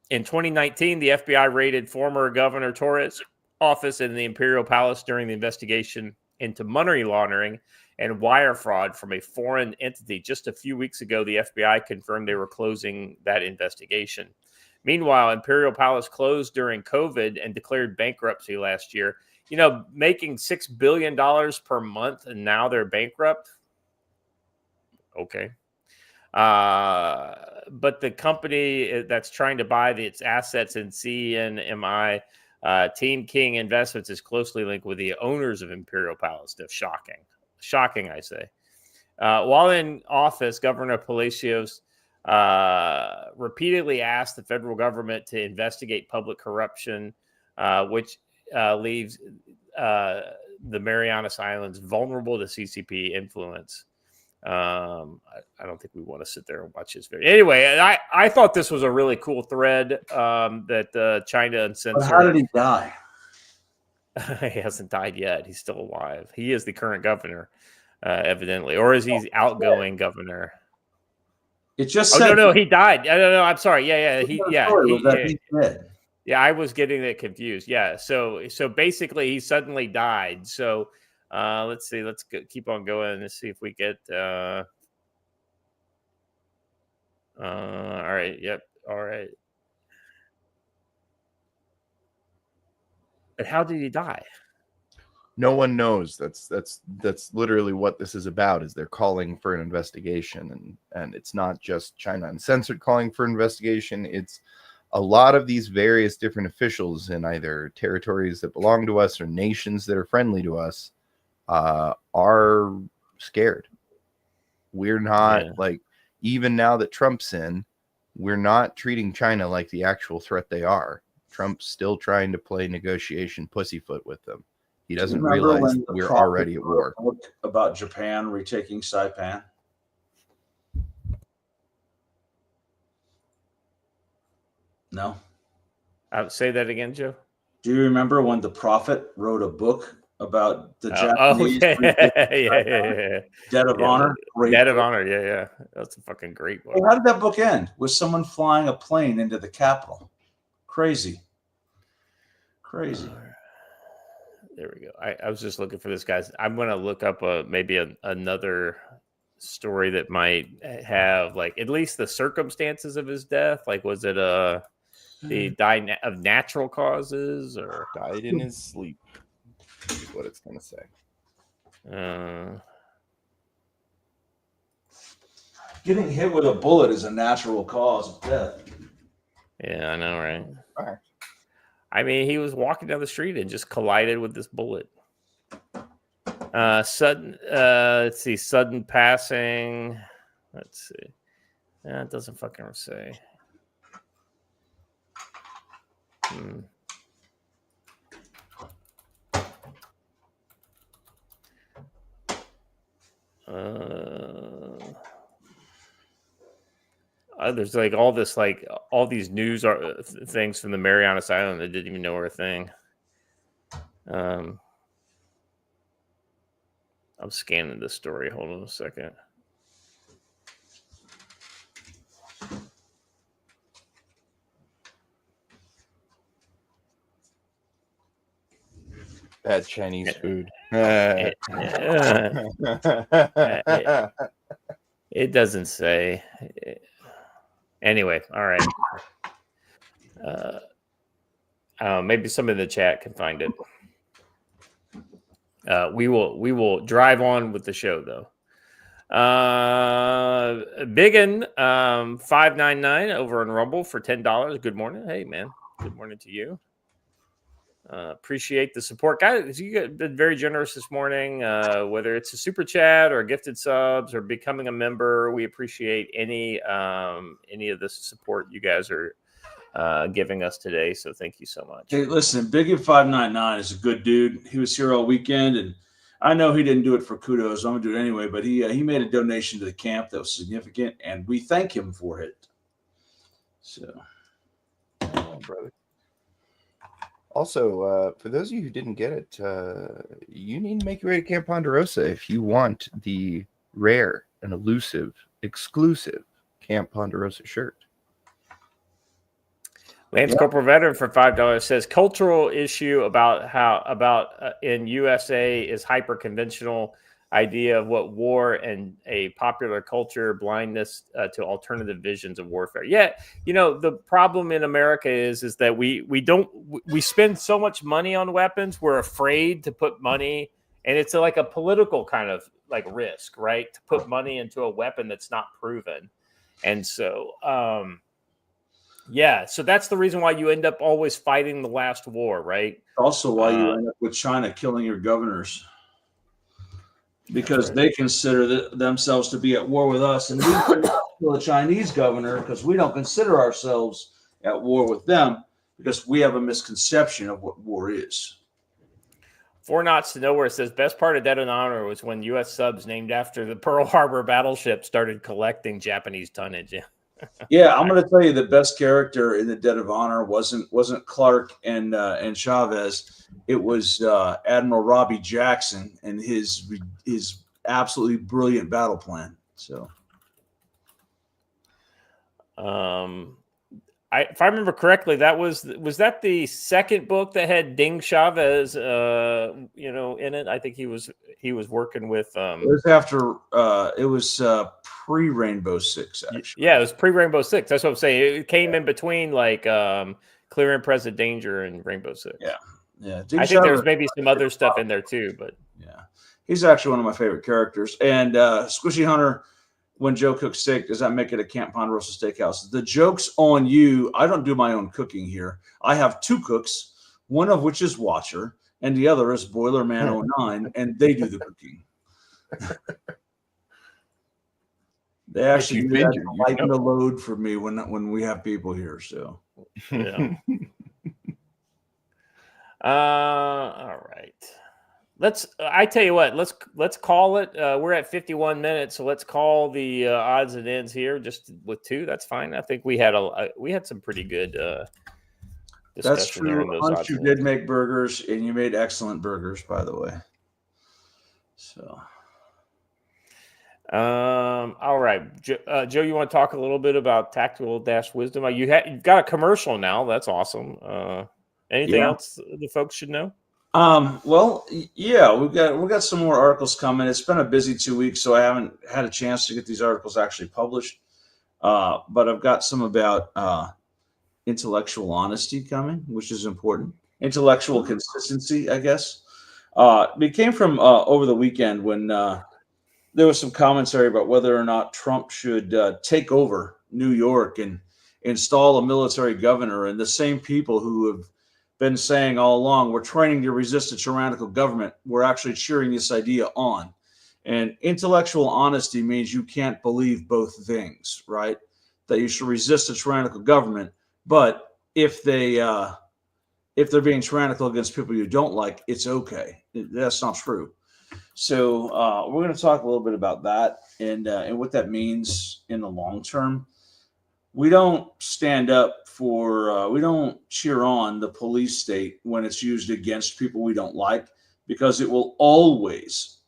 In 2019, the FBI raided former Governor Torres' office in the Imperial Palace during the investigation into money laundering and wire fraud from a foreign entity. Just a few weeks ago, the FBI confirmed they were closing that investigation. Meanwhile, Imperial Palace closed during COVID and declared bankruptcy last year. You know, making $6 billion per month, and now they're bankrupt. Okay. But the company that's trying to buy its assets in CNMI, Team King Investments, is closely linked with the owners of Imperial Palace. Stuff shocking, I say. While in office, Governor Palacios repeatedly asked the federal government to investigate public corruption, which leaves the Marianas Islands vulnerable to CCP influence. I don't think we want to sit there and watch this video. Anyway, I thought this was a really cool thread that China Uncensored. But how did he die? He hasn't died yet. He's still alive. He is the current governor, evidently, or is he outgoing governor? It just said, no, he died. No, I'm sorry. He's dead. Yeah, I was getting that confused. Yeah, so basically, he suddenly died. So. Let's see. Let's keep on going and see if we get. All right. Yep. All right. But how did he die? No one knows. That's literally what this is about. Is they're calling for an investigation, and it's not just China Uncensored calling for investigation. It's a lot of these various different officials in either territories that belong to us or nations that are friendly to us. Are scared. We're not like, even now that Trump's in, we're not treating China like the actual threat they are. Trump's still trying to play negotiation pussyfoot with them. He doesn't realize we're already at war. About Japan retaking Saipan. No. Say that again, Joe. Do you remember when the prophet wrote a book about the Japanese? Debt of Honor. Debt of Honor. Yeah. That's a fucking great book. Hey, how did that book end? With someone flying a plane into the Capitol? Crazy. There we go. I was just looking for this, guys. I'm going to look up maybe another story that might have like at least the circumstances of his death. Like, was it he died of natural causes or died in his sleep? Is what it's going to say. Getting hit with a bullet is a natural cause of death. Yeah, I know, right? I mean, he was walking down the street and just collided with this bullet. Sudden, let's see, sudden passing. Let's see. It doesn't fucking say. There's like all this, like all these news things from the Marianas Island that didn't even know were a thing. I'm scanning this story. Hold on a second. Bad Chinese food. It doesn't say. Anyway, all right. Maybe somebody in the chat can find it. We will drive on with the show though. Biggin 599 over on Rumble for $10. Good morning. Hey man. Good morning to you. Appreciate the support, guys. You have been very generous this morning. Whether it's a super chat or gifted subs or becoming a member, we appreciate any of the support you guys are giving us today. So thank you so much. Hey, listen, Biggin 599 is a good dude. He was here all weekend, and I know he didn't do it for kudos. I'm gonna do it anyway. But he made a donation to the camp that was significant, and we thank him for it. So, brother. Also, for those of you who didn't get it, you need to make your way to Camp Ponderosa if you want the rare and elusive, exclusive Camp Ponderosa shirt. Lance Corporal Veteran for $5 says cultural issue about in USA is hyper conventional idea of what war and a popular culture blindness to alternative visions of warfare. Yeah, the problem in America is that we spend so much money on weapons, we're afraid to put money, and it's like a political kind of like risk, right? To put money into a weapon that's not proven. And so, yeah, so that's the reason why you end up always fighting the last war, right? Also, why you end up with China killing your governors, because they consider themselves to be at war with us, and we kill the Chinese governor because we don't consider ourselves at war with them because we have a misconception of what war is. 4 knots to nowhere says best part of Dead of Honor was when U.S. subs named after the Pearl Harbor battleship started collecting Japanese tonnage. Yeah, I'm going to tell you the best character in the Dead of Honor wasn't Clark and Chavez. It was Admiral Robbie Jackson and his absolutely brilliant battle plan. So, if I remember correctly, that was that the second book that had Ding Chavez, in it. I think he was working with. It was after. It was pre-Rainbow Six, actually. Yeah, it was pre-Rainbow Six. That's what I'm saying. It came in between like Clear and Present Danger and Rainbow Six. Yeah. I think there was maybe some other stuff in there too, but yeah, he's actually one of my favorite characters. And Squishy Hunter, when Joe cooks steak, does that make it a Camp Ponderosa Steakhouse? The joke's on you. I don't do my own cooking here. I have 2 cooks, one of which is Watcher, and the other is Boiler Man 09, and they do the cooking. They actually lighten the load for me when we have people here. So, yeah. All right. I tell you what, let's call it. We're at 51 minutes, so let's call the odds and ends here just with 2. That's fine. I think we had some pretty good discussion. That's true. Hunt, you did make burgers, and you made excellent burgers, by the way. So, all right, Joe, you want to talk a little bit about Tactical Dash Wisdom? You've got a commercial now. That's awesome. Anything else the folks should know? Well, yeah, we've got some more articles coming. It's been a busy 2 weeks, so I haven't had a chance to get these articles actually published. But I've got some about intellectual honesty coming, which is important. Intellectual consistency, I guess. It came from over the weekend when there was some commentary about whether or not Trump should take over New York and install a military governor, and the same people who have been saying all along, we're training to resist a tyrannical government, we're actually cheering this idea on. And intellectual honesty means you can't believe both things, right? That you should resist a tyrannical government, but if they're being tyrannical against people you don't like, it's okay. That's not true. So we're going to talk a little bit about that and what that means in the long term. We don't stand up for, we don't cheer on the police state when it's used against people we don't like, because it will always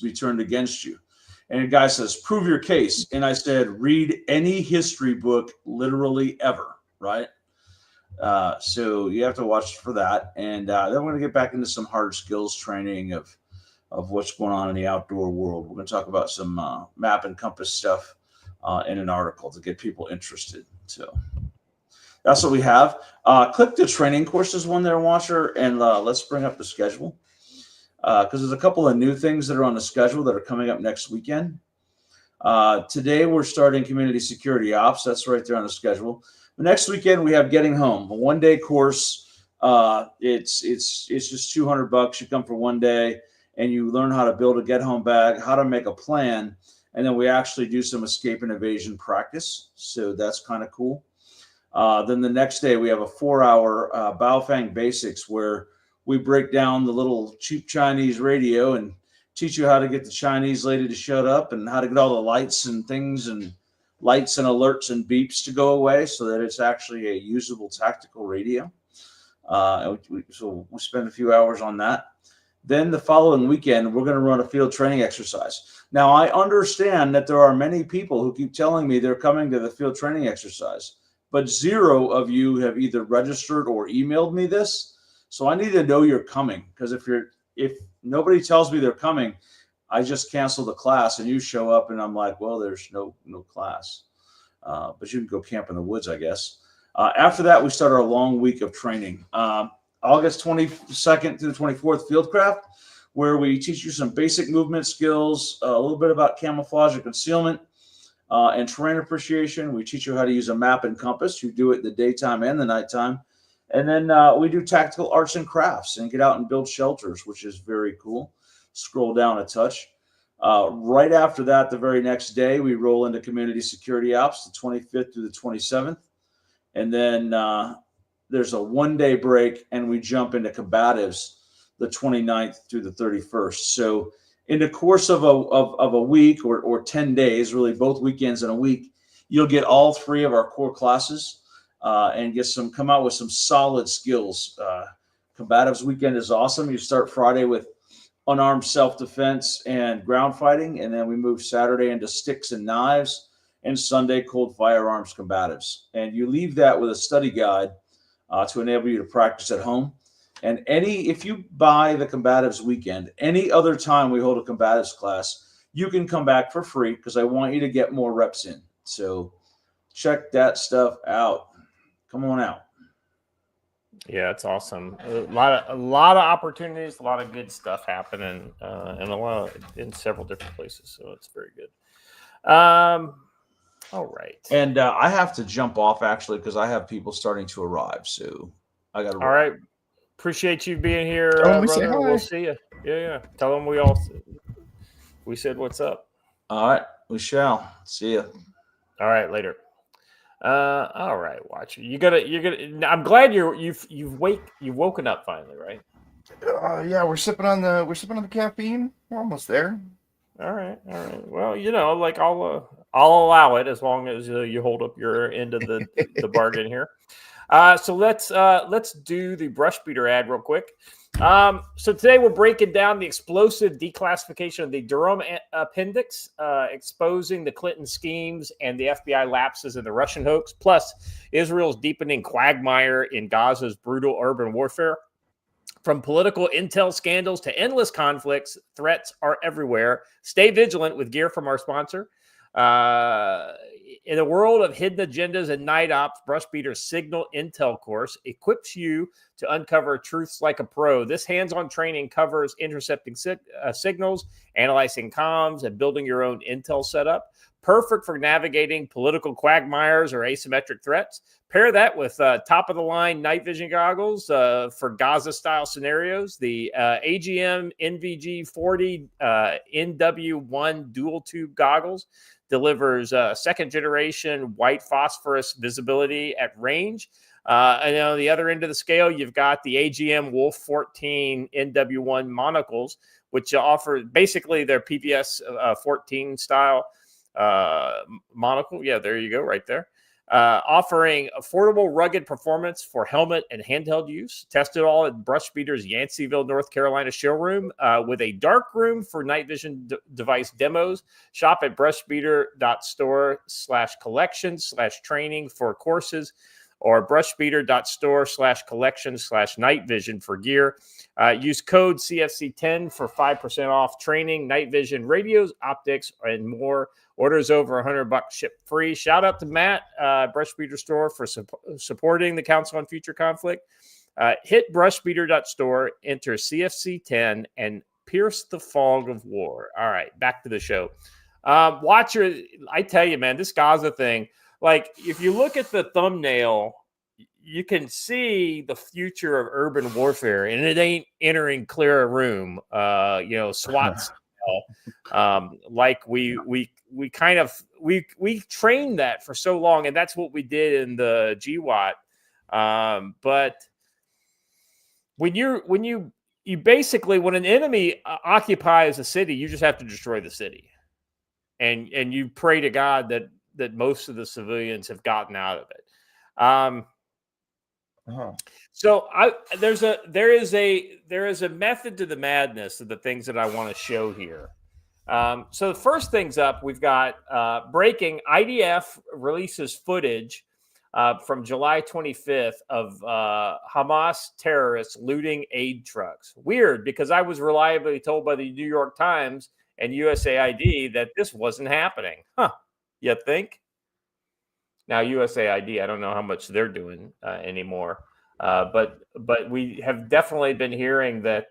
be turned against you. And a guy says, prove your case. And I said, read any history book literally ever, right? So you have to watch for that. And then we're going to get back into some hard skills training of what's going on in the outdoor world. We're going to talk about some map and compass stuff in an article to get people interested. So that's what we have. Click the training courses one there, Watcher, and let's bring up the schedule. Because there's a couple of new things that are on the schedule that are coming up next weekend. Today we're starting community security ops. That's right there on the schedule. But next weekend we have Getting Home, a 1-day course. It's just $200. You come for 1 day and you learn how to build a get home bag, how to make a plan, and then we actually do some escape and evasion practice. So that's kind of cool. Then the next day we have a 4-hour Baofeng Basics where we break down the little cheap Chinese radio and teach you how to get the Chinese lady to shut up and how to get all the lights and things and lights and alerts and beeps to go away so that it's actually a usable tactical radio. So we spend a few hours on that. Then the following weekend, we're going to run a field training exercise. Now, I understand that there are many people who keep telling me they're coming to the field training exercise, but 0 of you have either registered or emailed me this. So I need to know you're coming, because if nobody tells me they're coming, I just cancel the class and you show up and I'm like, well, there's no class. But you can go camp in the woods, I guess. After that, we start our long week of training. August 22nd through the 24th, Fieldcraft. where we teach you some basic movement skills, a little bit about camouflage and concealment, and terrain appreciation. We teach you how to use a map and compass. You do it in the daytime and the nighttime. And then we do tactical arts and crafts and get out and build shelters, which is very cool. Scroll down a touch. Right after that, the very next day, we roll into community security ops, the 25th through the 27th. And then there's a 1-day break, and we jump into combatives the 29th through the 31st. So in the course of a week or 10 days, really both weekends in a week, you'll get all 3 of our core classes and come out with some solid skills. Combatives weekend is awesome. You start Friday with unarmed self-defense and ground fighting, and then we move Saturday into sticks and knives, and Sunday cold firearms combatives. And you leave that with a study guide to enable you to practice at home. And if you buy the combatives weekend, any other time we hold a combatives class, you can come back for free because I want you to get more reps in. So check that stuff out. Come on out. Yeah, it's awesome. A lot of opportunities, a lot of good stuff happening, and in several different places. So it's very good. All right. And I have to jump off actually because I have people starting to arrive. So I got to. All right. Appreciate you being here, we say brother. hi. We'll see you. Yeah. Tell them we said what's up. All right, we shall see you. All right, later. All right, Watcher. You're gonna. I'm glad you've woken up finally, right? Yeah, we're sipping on the caffeine. We're almost there. All right. Well, like I'll allow it as long as you hold up your end of the bargain here. So let's do the brush beater ad real quick. So today we're breaking down the explosive declassification of the Durham Appendix, exposing the Clinton schemes and the FBI lapses in the Russian hoax, plus Israel's deepening quagmire in Gaza's brutal urban warfare. From political intel scandals to endless conflicts, threats are everywhere. Stay vigilant with gear from our sponsor. In a world of hidden agendas and night ops, Brushbeater's Signal Intel course equips you to uncover truths like a pro. This hands-on training covers intercepting signals, analyzing comms, and building your own intel setup. Perfect for navigating political quagmires or asymmetric threats. Pair that with top-of-the-line night vision goggles for Gaza-style scenarios. The AGM NVG40 NW1 dual-tube goggles delivers second-generation white phosphorus visibility at range. And on the other end of the scale, you've got the AGM Wolf 14 NW1 monocles, which offer basically their PVS 14 style monocle. Yeah, there you go, right there. Offering affordable, rugged performance for helmet and handheld use. Tested all at Brushbeater's Yanceyville, North Carolina showroom with a dark room for night vision device demos. Shop at brushbeater.store/collection/training for courses, or brushbeater.store/collection/night vision for gear. Use code CFC10 for 5% off training, night vision, radios, optics, and more. Orders over $100 ship free. Shout out to Matt, Brushbeater Store, for supporting the Council on Future Conflict. Hit brushbeater.store, enter CFC10, and pierce the fog of war. All right, back to the show. Watcher, I tell you, man, this Gaza thing, like, if you look at the thumbnail, you can see the future of urban warfare, and it ain't entering clear a room, SWAT style. Like we trained that for so long, and that's what we did in the GWAT. But when you basically, when an enemy occupies a city, you just have to destroy the city, and you pray to God that most of the civilians have gotten out of it. So there is a method to the madness of the things that I want to show here. So the first things up, we've got breaking. IDF releases footage from July 25th of Hamas terrorists looting aid trucks. Weird, because I was reliably told by the New York Times and USAID that this wasn't happening. You think? Now, USAID, I don't know how much they're doing anymore, but we have definitely been hearing that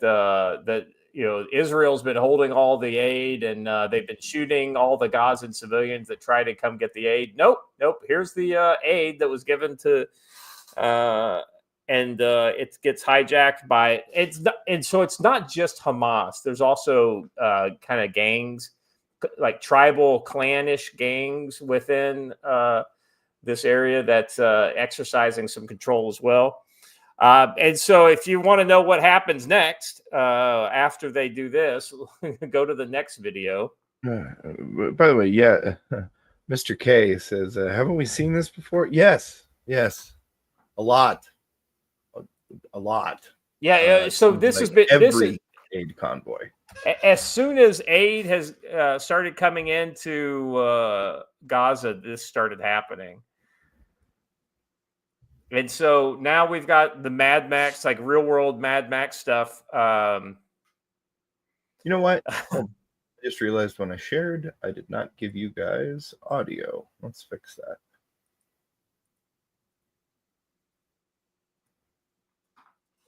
Israel's been holding all the aid, and they've been shooting all the Gazan civilians that try to come get the aid. Nope. Here's the aid that was given to, and it gets hijacked by and so it's not just Hamas. There's also kind of gangs, like tribal clannish gangs within this area that's exercising some control as well. And so if you want to know what happens next after they do this, go to the next video. By the way, yeah, Mr. K says, haven't we seen this before? Yes, a lot. Yeah, so this has been every aid convoy. As soon as aid has started coming into Gaza, this started happening. And so now we've got the Mad Max, like real world Mad Max stuff. You know what? I just realized when I shared, I did not give you guys audio. Let's fix that.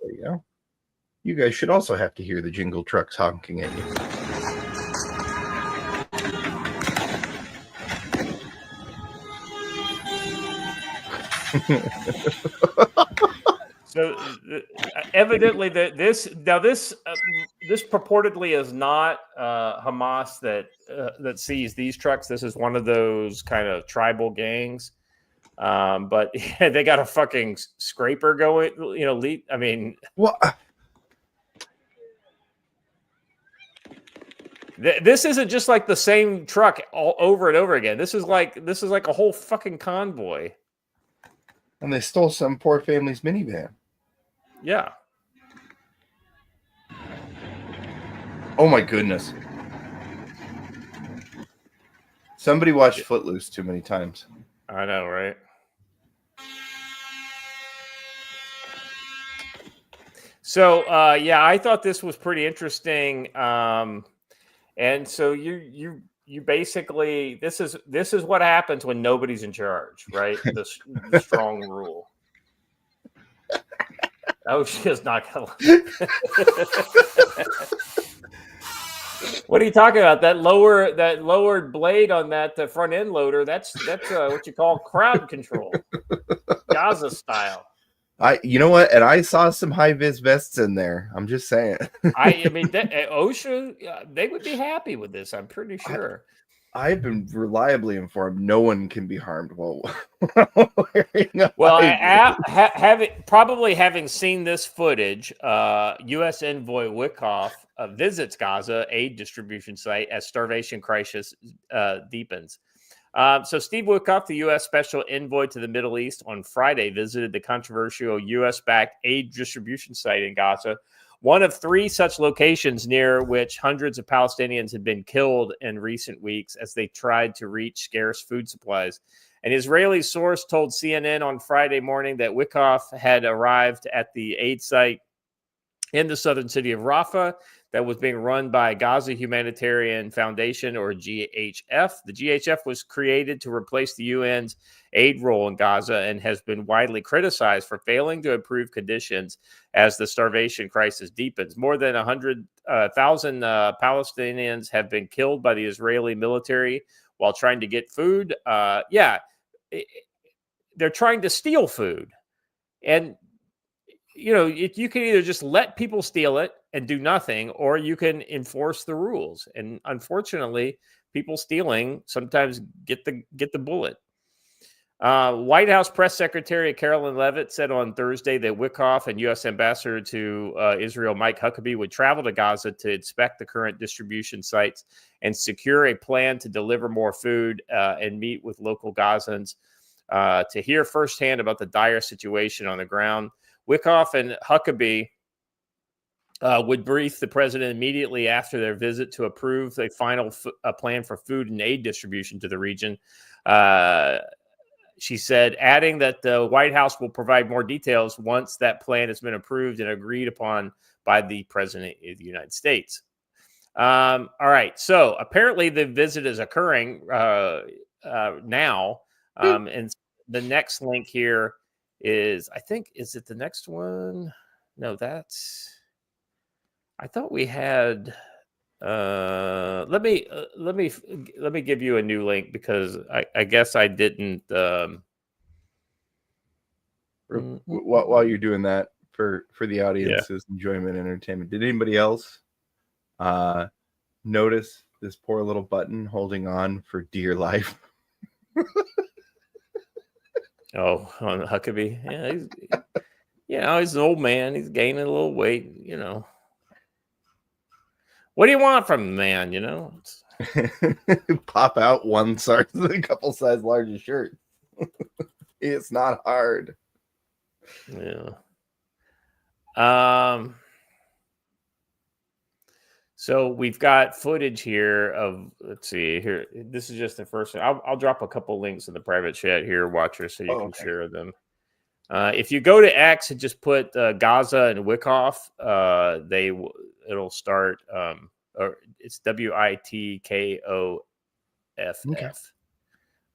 There you go. You guys should also have to hear the jingle trucks honking at you. So evidently this purportedly is not Hamas that sees these trucks. This is one of those kind of tribal gangs. But yeah, they got a fucking scraper going, I mean, well, this isn't just like the same truck all over and over again. This is like a whole fucking convoy. And they stole some poor family's minivan. Yeah. Oh my goodness. Somebody watched Footloose too many times. I know, right? So, yeah, I thought this was pretty interesting. And so you basically, this is what happens when nobody's in charge, right? The strong rule. Oh, she is not gonna. What are you talking about? That lowered blade on that front end loader. That's what you call crowd control, Gaza style. You know what? And I saw some high vis vests in there. I'm just saying. I mean, OSHA, they would be happy with this. I'm pretty sure. I've been reliably informed no one can be harmed while wearing a having seen this footage, U.S. envoy Wickoff visits Gaza aid distribution site as starvation crisis deepens. So Steve Wickoff, the U.S. special envoy to the Middle East, on Friday visited the controversial U.S.-backed aid distribution site in Gaza, one of three such locations near which hundreds of Palestinians had been killed in recent weeks as they tried to reach scarce food supplies. An Israeli source told CNN on Friday morning that Wickoff had arrived at the aid site in the southern city of Rafah that was being run by Gaza Humanitarian Foundation, or GHF. The GHF was created to replace the UN's aid role in Gaza and has been widely criticized for failing to improve conditions as the starvation crisis deepens. More than 100,000 Palestinians have been killed by the Israeli military while trying to get food. They're trying to steal food. And you can either just let people steal it and do nothing, or you can enforce the rules. And unfortunately, people stealing sometimes get the bullet. White House Press Secretary Carolyn Leavitt said on Thursday that Wickoff and U.S. Ambassador to Israel Mike Huckabee would travel to Gaza to inspect the current distribution sites and secure a plan to deliver more food and meet with local Gazans to hear firsthand about the dire situation on the ground. Wickoff and Huckabee would brief the president immediately after their visit to approve a final plan for food and aid distribution to the region. She said, adding that the White House will provide more details once that plan has been approved and agreed upon by the president of the United States. All right. So apparently the visit is occurring now. And the next link here is it the next one? No, I thought we had. Let me give you a new link because I guess I didn't. While you're doing that for the audience's enjoyment and entertainment, did anybody else notice this poor little button holding on for dear life? Oh, on Huckabee. Yeah, he's an old man. He's gaining a little weight, What do you want from the man, Pop out one size, a couple size larger shirt. It's not hard. Yeah. So we've got footage here of, let's see here. This is just the first one. I'll drop a couple links in the private chat here, watcher, so you can share them. If you go to X and just put Gaza and Wyckoff, it'll start. Or it's WITKOFF. Okay.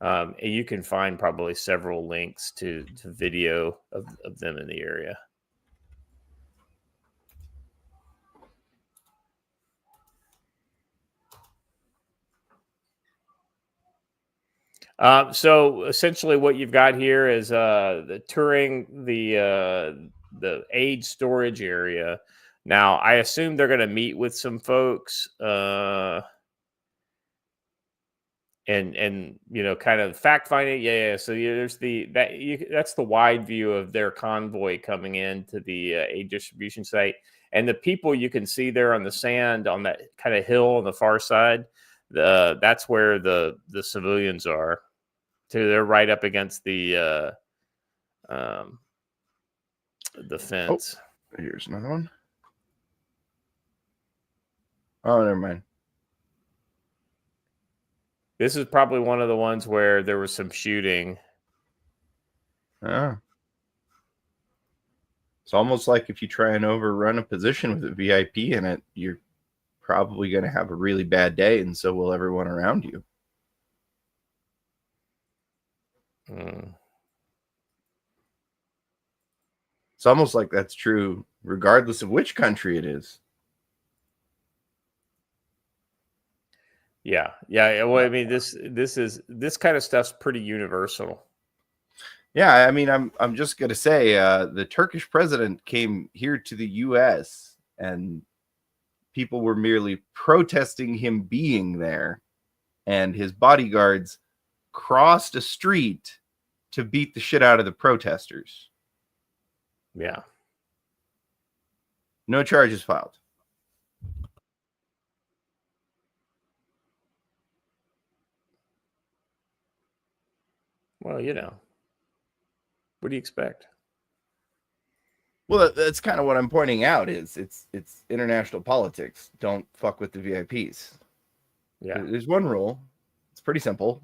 And you can find probably several links to video of them in the area. So essentially what you've got here is touring the aid storage area. Now, I assume they're going to meet with some folks and kind of fact finding. Yeah. So there's that's the wide view of their convoy coming into the aid distribution site, and the people you can see there on the sand on that kind of hill on the far side. That's where the civilians are. So they're right up against the fence. Oh, here's another one. Oh, never mind. This is probably one of the ones where there was some shooting. Oh. It's almost like if you try and overrun a position with a VIP in it, you're probably going to have a really bad day, and so will everyone around you. It's almost like that's true regardless of which country it is. Yeah. Well, I mean, this kind of stuff's pretty universal. Yeah, I mean, I'm just gonna say the Turkish president came here to the U.S. and people were merely protesting him being there, and his bodyguards crossed a street to beat the shit out of the protesters. Yeah. No charges filed. Well, what do you expect? Well, that's kind of what I'm pointing out. It's international politics. Don't fuck with the VIPs. Yeah. There's one rule. It's pretty simple.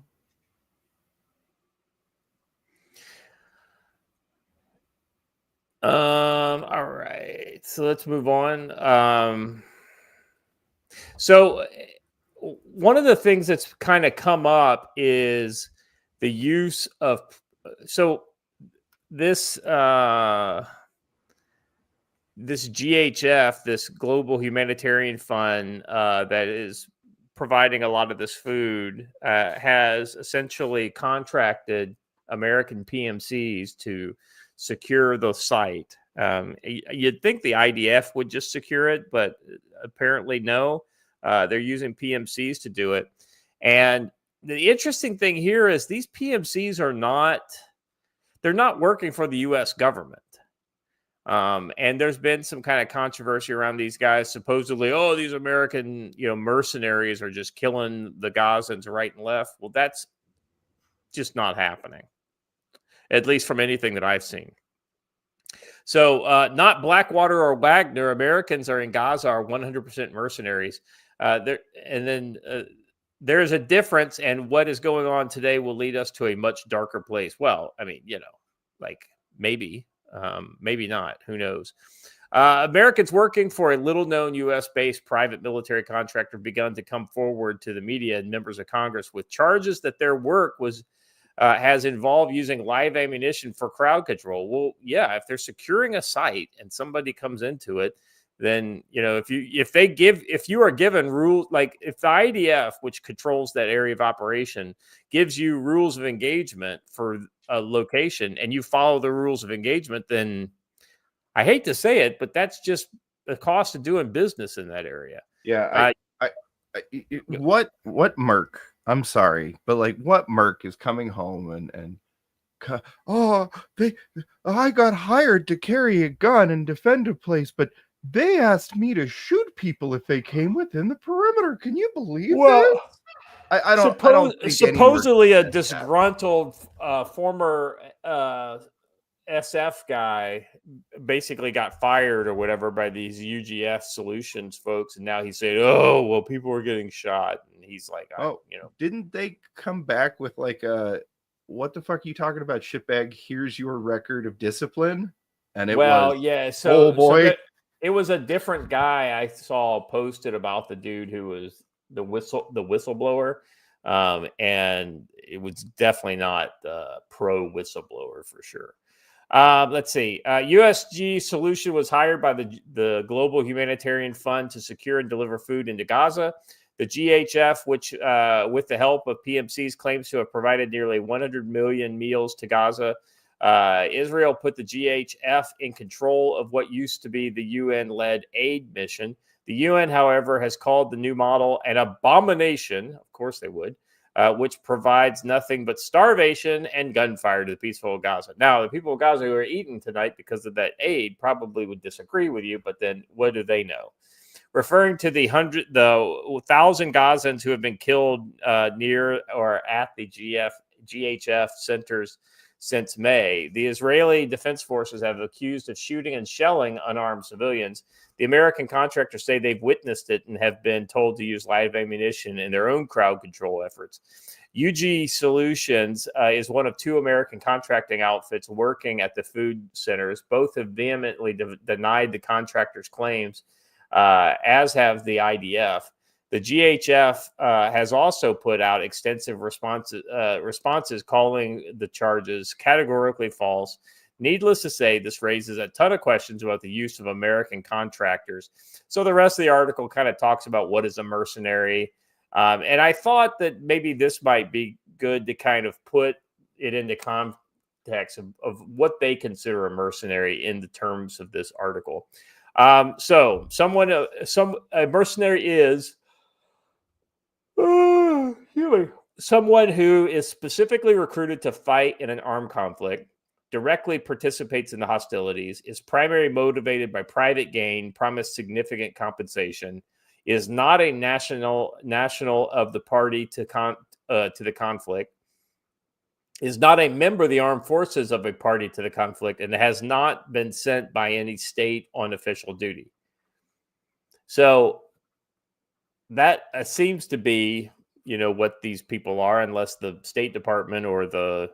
All right. So let's move on. So one of the things that's kind of come up is the use of this GHF, this Global Humanitarian Fund that is providing a lot of this food, has essentially contracted American PMCs to secure the site. You'd think the IDF would just secure it, but apparently no. They're using PMCs to do it. And the interesting thing here is these PMCs they're not working for the U.S. government. And there's been some kind of controversy around these guys. Supposedly, these American, mercenaries are just killing the Gazans right and left. Well, that's just not happening, at least from anything that I've seen. So not Blackwater or Wagner. Americans are in Gaza are 100% mercenaries. There's a difference, and what is going on today will lead us to a much darker place. Well, I mean, maybe not. Who knows? Americans working for a little-known U.S.-based private military contractor begun to come forward to the media and members of Congress with charges that their work has involved using live ammunition for crowd control. Well, yeah, if they're securing a site and somebody comes into it, then, if you are given rules, like if the IDF, which controls that area of operation, gives you rules of engagement for a location and you follow the rules of engagement, then I hate to say it, but that's just the cost of doing business in that area. Yeah. What merc? I'm sorry, but like, what merc is coming home and I got hired to carry a gun and defend a place, but they asked me to shoot people if they came within the perimeter. Can you believe that? I don't think supposedly a disgruntled former SF guy basically got fired or whatever by these UGF Solutions folks, and now he's saying, "Oh, well, people were getting shot," and he's like, didn't they come back with like a what the fuck are you talking about, shitbag? Here's your record of discipline, and it So, oh boy." It was a different guy I saw posted about the dude who was the whistleblower, and it was definitely not pro whistleblower for sure. Let's see. USG Solution was hired by the Global Humanitarian Fund to secure and deliver food into Gaza. The GHF, which with the help of PMCs, claims to have provided nearly 100 million meals to Gaza. Israel put the GHF in control of what used to be the UN-led aid mission. The UN, however, has called the new model an abomination. Of course they would, which provides nothing but starvation and gunfire to the peaceful Gaza. Now, the people of Gaza who are eating tonight because of that aid probably would disagree with you, but then what do they know? Referring to the 1,000 Gazans who have been killed near or at the GHF centers since May, the Israeli Defense Forces have accused of shooting and shelling unarmed civilians. The American contractors say they've witnessed it and have been told to use live ammunition in their own crowd control efforts. UG Solutions is one of two American contracting outfits working at the food centers. Both have vehemently denied the contractors' claims, as have the IDF. The GHF has also put out extensive responses calling the charges categorically false. Needless to say, this raises a ton of questions about the use of American contractors. So the rest of the article kind of talks about what is a mercenary. And I thought that maybe this might be good to kind of put it into context of what they consider a mercenary in the terms of this article. So a mercenary is someone who is specifically recruited to fight in an armed conflict, directly participates in the hostilities, is primarily motivated by private gain, promised significant compensation, is not a national of the party to the conflict, is not a member of the armed forces of a party to the conflict, and has not been sent by any state on official duty. So that seems to be, what these people are, unless the State Department or the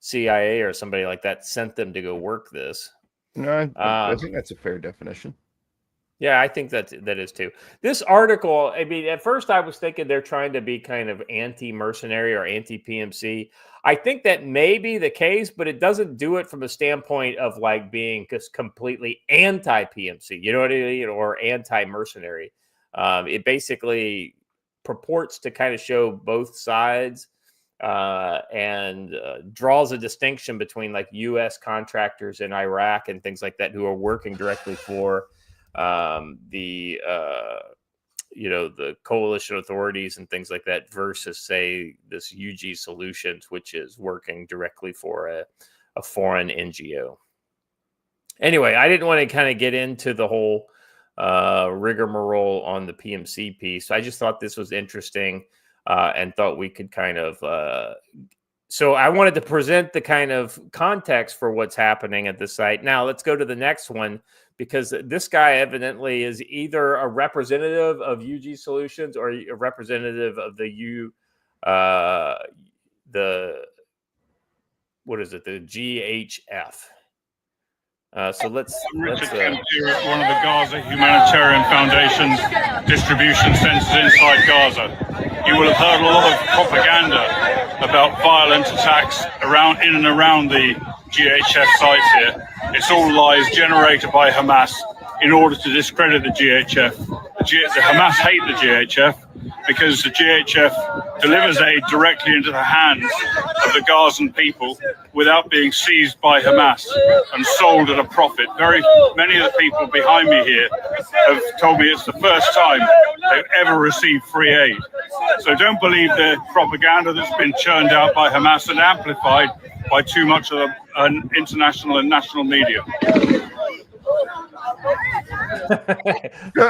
CIA or somebody like that sent them to go work this. No, I think that's a fair definition. Yeah, I think that is too. This article, I mean, at first I was thinking they're trying to be kind of anti-mercenary or anti-PMC. I think that may be the case, but it doesn't do it from a standpoint of like being just completely anti-PMC, you know what I mean, or anti-mercenary. It basically purports to kind of show both sides and draws a distinction between like U.S. contractors in Iraq and things like that who are working directly for the coalition authorities and things like that versus, say, this UG Solutions, which is working directly for a foreign NGO. Anyway, I didn't want to kind of get into the whole rigmarole on the PMC piece. I just thought this was interesting and thought we could kind of so I wanted to present the kind of context for what's happening at the site. Now let's go to the next one, because this guy evidently is either a representative of UG Solutions or a representative of the the GHF. So let's Richard Kent here at one of the Gaza Humanitarian Foundation's distribution centers inside Gaza. You will have heard a lot of propaganda about violent attacks in and around the GHF sites here. It's all lies generated by Hamas in order to discredit the GHF. The Hamas hate the GHF because the GHF delivers aid directly into the hands of the Gazan people without being seized by Hamas and sold at a profit. Very many of the people behind me here have told me it's the first time they've ever received free aid. So don't believe the propaganda that's been churned out by Hamas and amplified by too much of the international and national media.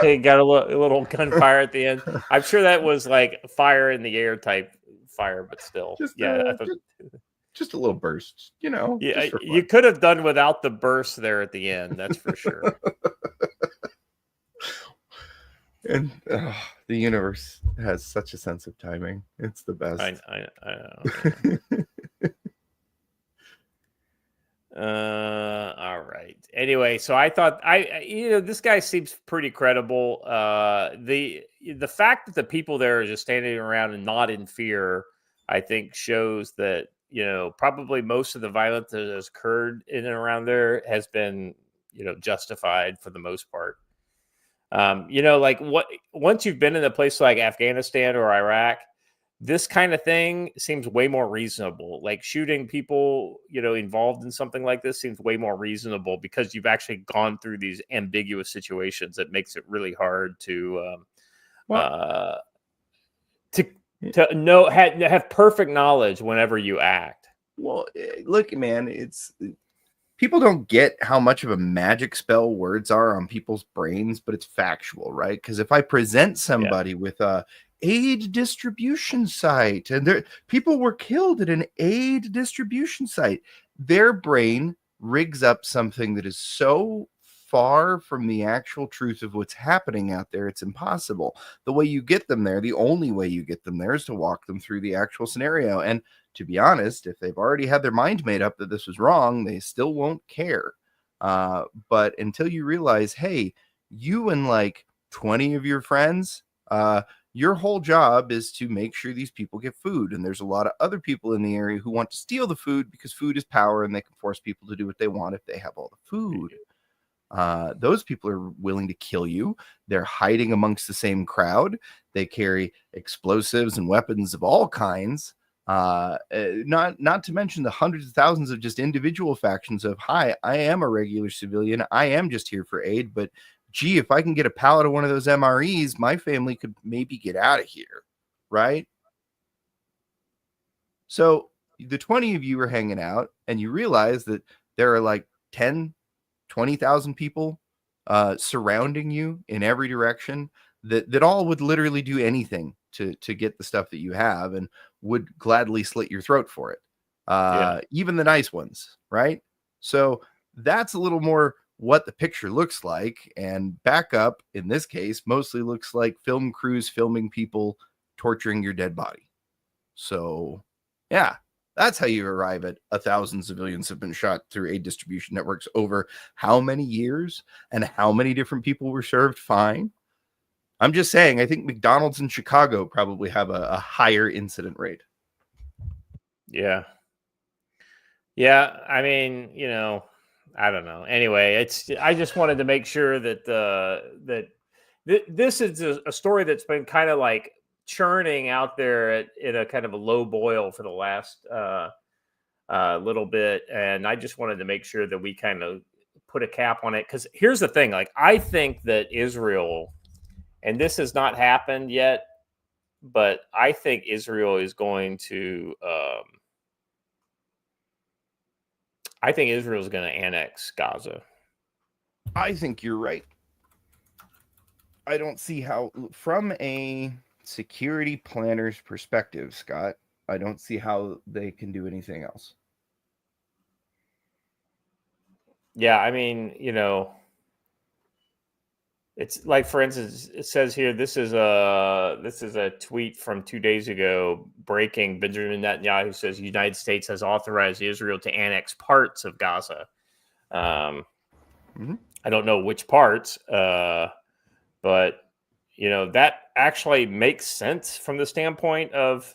They got a little gunfire at the end. I'm sure that was like fire in the air type fire, but still, just a little burst, Yeah, you could have done without the burst there at the end. That's for sure. And the universe has such a sense of timing. It's the best. I know. All right. Anyway, so I thought this guy seems pretty credible. The fact that the people there are just standing around and not in fear, I think shows that probably most of the violence that has occurred in and around there has been justified for the most part. Once you've been in a place like Afghanistan or Iraq, this kind of thing seems way more reasonable. Like shooting people, involved in something like this seems way more reasonable because you've actually gone through these ambiguous situations that makes it really hard to know, have perfect knowledge whenever you act. Well, look, man, people don't get how much of a magic spell words are on people's brains, but it's factual, right? Because if I present somebody with a aid distribution site and people were killed at an aid distribution site, their brain rigs up something that is so far from the actual truth of what's happening out there, it's impossible. The way you get them there, the only way you get them there is to walk them through the actual scenario. And to be honest, if they've already had their mind made up that this was wrong, they still won't care. But until you realize, hey, you and like 20 of your friends, your whole job is to make sure these people get food. And there's a lot of other people in the area who want to steal the food because food is power and they can force people to do what they want if they have all the food. Those people are willing to kill you. They're hiding amongst the same crowd. They carry explosives and weapons of all kinds. Not to mention the hundreds of thousands of just individual factions of, hi, I am a regular civilian. I am just here for aid, but gee, if I can get a pallet of one of those MREs, my family could maybe get out of here, right? So the 20 of you are hanging out and you realize that there are like 10, 20,000 people surrounding you in every direction that all would literally do anything to get the stuff that you have and would gladly slit your throat for it. Even the nice ones, right? So that's a little more what the picture looks like. And backup, in this case, mostly looks like film crews filming people torturing your dead body. So, yeah, that's how you arrive at 1,000 civilians have been shot through aid distribution networks over how many years and how many different people were served fine. I'm just saying, I think McDonald's in Chicago probably have a higher incident rate. Yeah. Yeah. I mean, I don't know. Anyway, I just wanted to make sure that this is a story that's been kind of like churning out there in a kind of a low boil for the last little bit, and I just wanted to make sure that we kind of put a cap on it. Because here's the thing: like, I think that Israel, and this has not happened yet, but I think Israel is going to. I think Israel is going to annex Gaza. I think you're right. I don't see how, from a security planner's perspective, Scott, I don't see how they can do anything else. Yeah, I mean, it's like, for instance, it says here, this is a tweet from 2 days ago. Breaking: Benjamin Netanyahu says United States has authorized Israel to annex parts of Gaza. I don't know which parts, but that actually makes sense from the standpoint of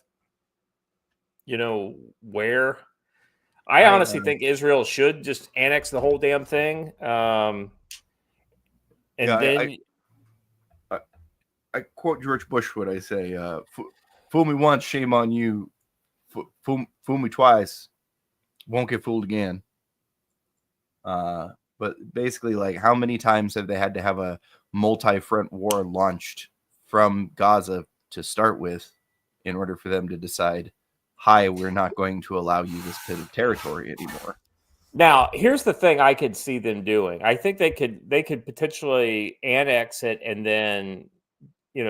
where. I honestly think Israel should just annex the whole damn thing. then I quote George Bush when I say, "Fool me once, shame on you. Fool me twice, won't get fooled again." But basically, like, how many times have they had to have a multi-front war launched from Gaza to start with in order for them to decide, hi, we're not going to allow you this bit of territory anymore? Now, here's the thing I could see them doing. I think they could potentially annex it and then,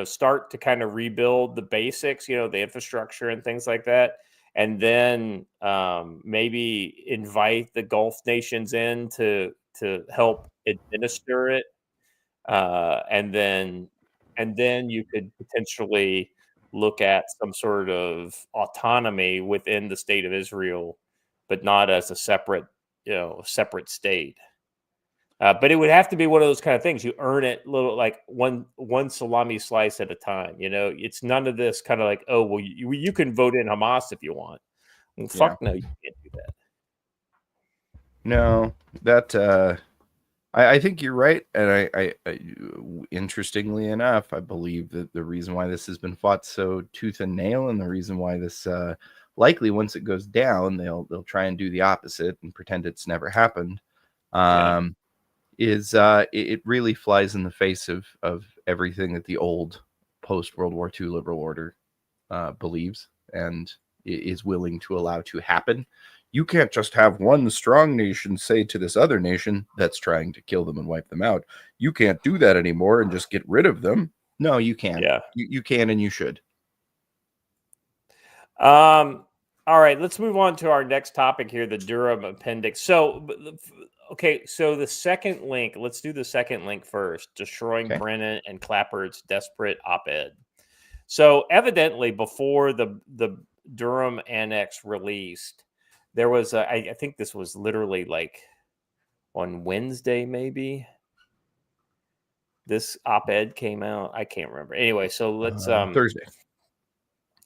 start to kind of rebuild the basics, the infrastructure and things like that. And then maybe invite the Gulf nations in to help administer it. And then you could potentially look at some sort of autonomy within the state of Israel, but not as a separate state. But it would have to be one of those kind of things. You earn it little, like one salami slice at a time. It's none of this kind of like, oh, well, you can vote in Hamas if you want. Well, fuck no, you can't do that. No, that I think you're right, and I interestingly enough, I believe that the reason why this has been fought so tooth and nail, and the reason why this likely, once it goes down, they'll try and do the opposite and pretend it's never happened. Is it really flies in the face of everything that the old post World War II liberal order believes and is willing to allow to happen. You can't just have one strong nation say to this other nation that's trying to kill them and wipe them out, you can't do that anymore and just get rid of them. No, you can. Yeah. You can and you should. All right, let's move on to our next topic here, the Durham Appendix. So, okay, so the second link, let's do the second link first, destroying Brennan and Clapper's desperate op-ed. So evidently before the Durham Annex released, there was I think this was literally like on Wednesday, maybe. This op-ed came out. I can't remember. Anyway, so let's Thursday.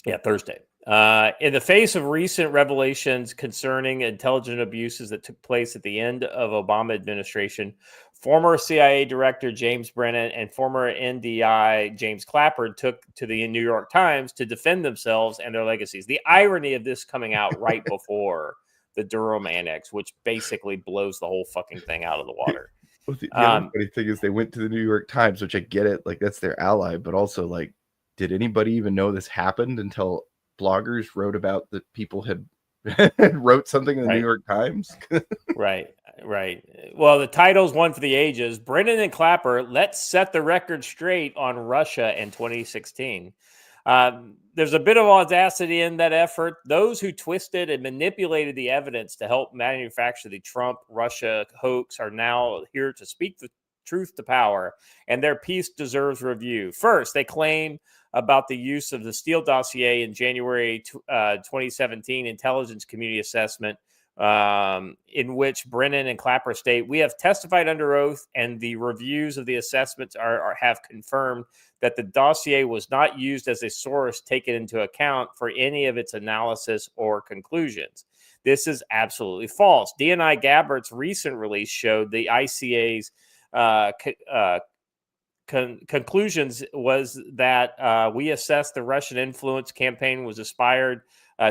Yeah, Thursday. In the face of recent revelations concerning intelligence abuses that took place at the end of Obama administration, former CIA Director James Brennan and former NDI James Clapper took to the New York Times to defend themselves and their legacies. The irony of this coming out right before the Durham Annex, which basically blows the whole fucking thing out of the water. Well, the other funny thing is they went to the New York Times, which I get it, like that's their ally, but also like, did anybody even know this happened until bloggers wrote about that people had wrote something in the New York Times? Right. Well, the title's one for the ages. Brennan and Clapper, let's set the record straight on Russia in 2016. There's a bit of audacity in that effort. Those who twisted and manipulated the evidence to help manufacture the Trump-Russia hoax are now here to speak the truth to power, and their piece deserves review. First, they claim about the use of the Steele dossier in January 2017 intelligence community assessment, in which Brennan and Clapper state, we have testified under oath and the reviews of the assessments have confirmed that the dossier was not used as a source taken into account for any of its analysis or conclusions. This is absolutely false. DNI Gabbert's recent release showed the ICA's conclusions was that we assessed the Russian influence campaign was aspired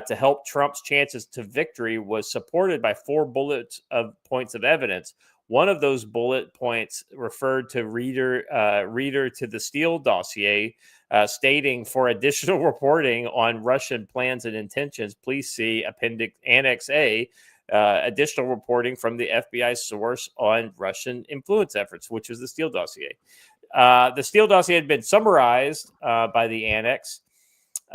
to help Trump's chances to victory was supported by 4 bullet points of evidence. One of those bullet points referred to reader to the Steele dossier, stating for additional reporting on Russian plans and intentions, please see Appendix Annex A, additional reporting from the FBI source on Russian influence efforts, which was the Steele dossier. The Steele dossier had been summarized by the Annex.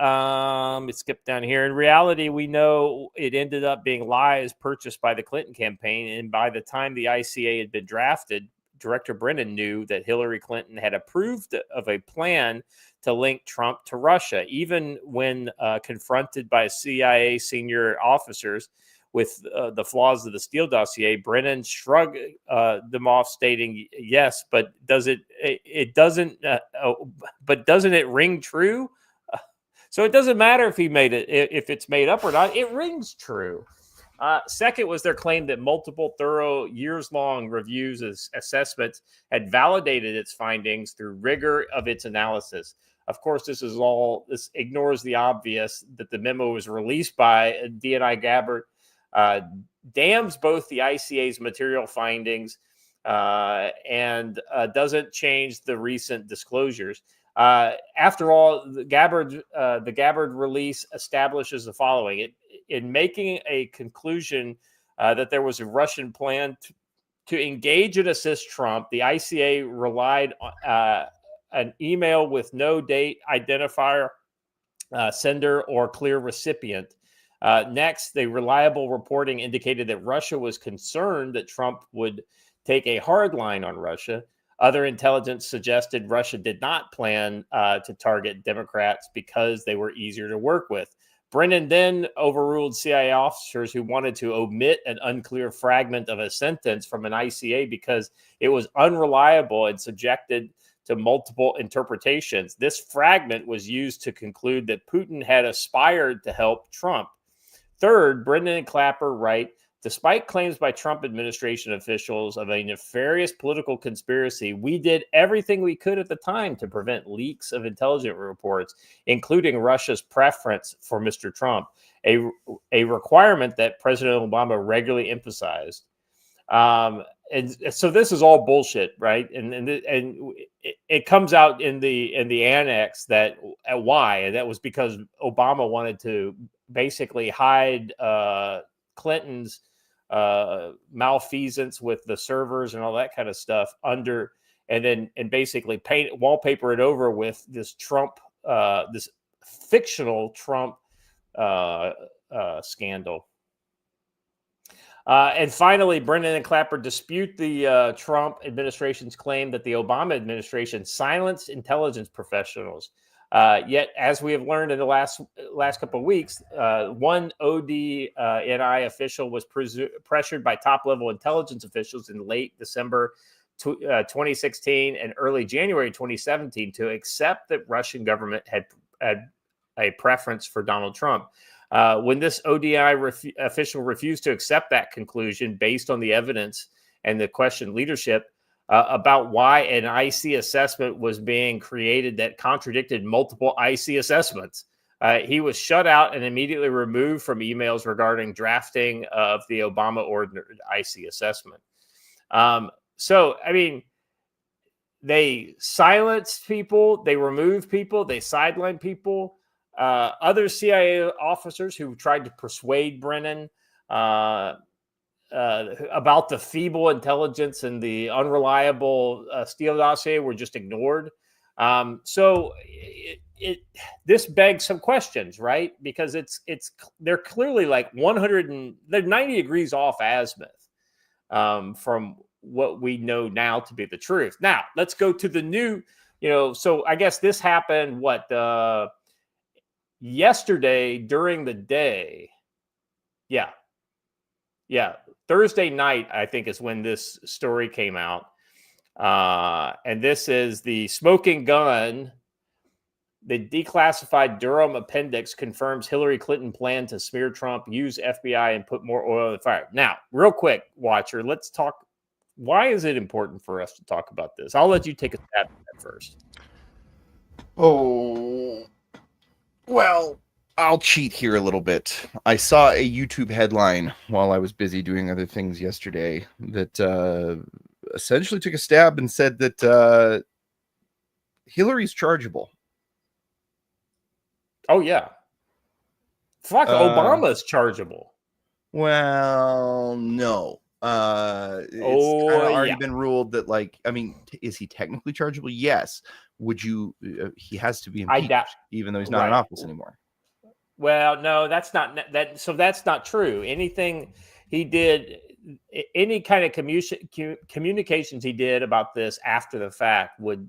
It skipped down here. In reality, we know it ended up being lies purchased by the Clinton campaign. And by the time the ICA had been drafted, Director Brennan knew that Hillary Clinton had approved of a plan to link Trump to Russia. Even when confronted by CIA senior officers with the flaws of the Steele dossier, Brennan shrugged them off, stating, "Yes, but doesn't it ring true?" So it doesn't matter if he made it, if it's made up or not. It rings true. Second was their claim that multiple thorough years-long reviews as assessments had validated its findings through rigor of its analysis. Of course, this ignores the obvious that the memo was released by DNI Gabbard, damns both the ICA's material findings and doesn't change the recent disclosures. After all, the Gabbard release establishes the following. In making a conclusion that there was a Russian plan to engage and assist Trump, the ICA relied on an email with no date identifier, sender, or clear recipient. Next, the reliable reporting indicated that Russia was concerned that Trump would take a hard line on Russia. Other intelligence suggested Russia did not plan to target Democrats because they were easier to work with. Brennan then overruled CIA officers who wanted to omit an unclear fragment of a sentence from an ICA because it was unreliable and subjected to multiple interpretations. This fragment was used to conclude that Putin had aspired to help Trump. Third, Brennan and Clapper write, despite claims by Trump administration officials of a nefarious political conspiracy, we did everything we could at the time to prevent leaks of intelligence reports, including Russia's preference for Mr. Trump, a requirement that President Obama regularly emphasized. And so this is all bullshit, right? And it comes out in the annex that why, and that was because Obama wanted to basically hide Clinton's malfeasance with the servers and all that kind of stuff under, and basically wallpaper it over with this Trump, this fictional Trump scandal. And finally, Brennan and Clapper dispute the Trump administration's claim that the Obama administration silenced intelligence professionals. Yet, as we have learned in the last couple of weeks, one ODNI official was pressured by top-level intelligence officials in late December 2016 and early January 2017 to accept that Russian government had a preference for Donald Trump. When this ODI official refused to accept that conclusion based on the evidence and the questioned leadership about why an IC assessment was being created that contradicted multiple IC assessments, he was shut out and immediately removed from emails regarding drafting of the Obama-ordered IC assessment. So, I mean, they silenced people, they removed people, they sidelined people. Other CIA officers who tried to persuade Brennan about the feeble intelligence and the unreliable Steele dossier were just ignored. So this begs some questions, right? Because they're clearly like they're 90 degrees off azimuth from what we know now to be the truth. Now let's go to the new, so I guess this happened yesterday during the day. Yeah. Thursday night, I think, is when this story came out. And this is the smoking gun. The declassified Durham Appendix confirms Hillary Clinton planned to smear Trump, use FBI, and put more oil in the fire. Now, real quick, watcher, let's talk. Why is it important for us to talk about this? I'll let you take a stab at that first. Oh, well, I'll cheat here a little bit. I saw a YouTube headline while I was busy doing other things yesterday that essentially took a stab and said that Hillary's chargeable. Oh, yeah. Fuck, Obama's chargeable. Well, no. It's already been ruled that, is he technically chargeable? Yes. Would you? He has to be impeached, even though he's not in office anymore. Well, no, that's not that. So that's not true. Anything he did, any kind of communications he did about this after the fact would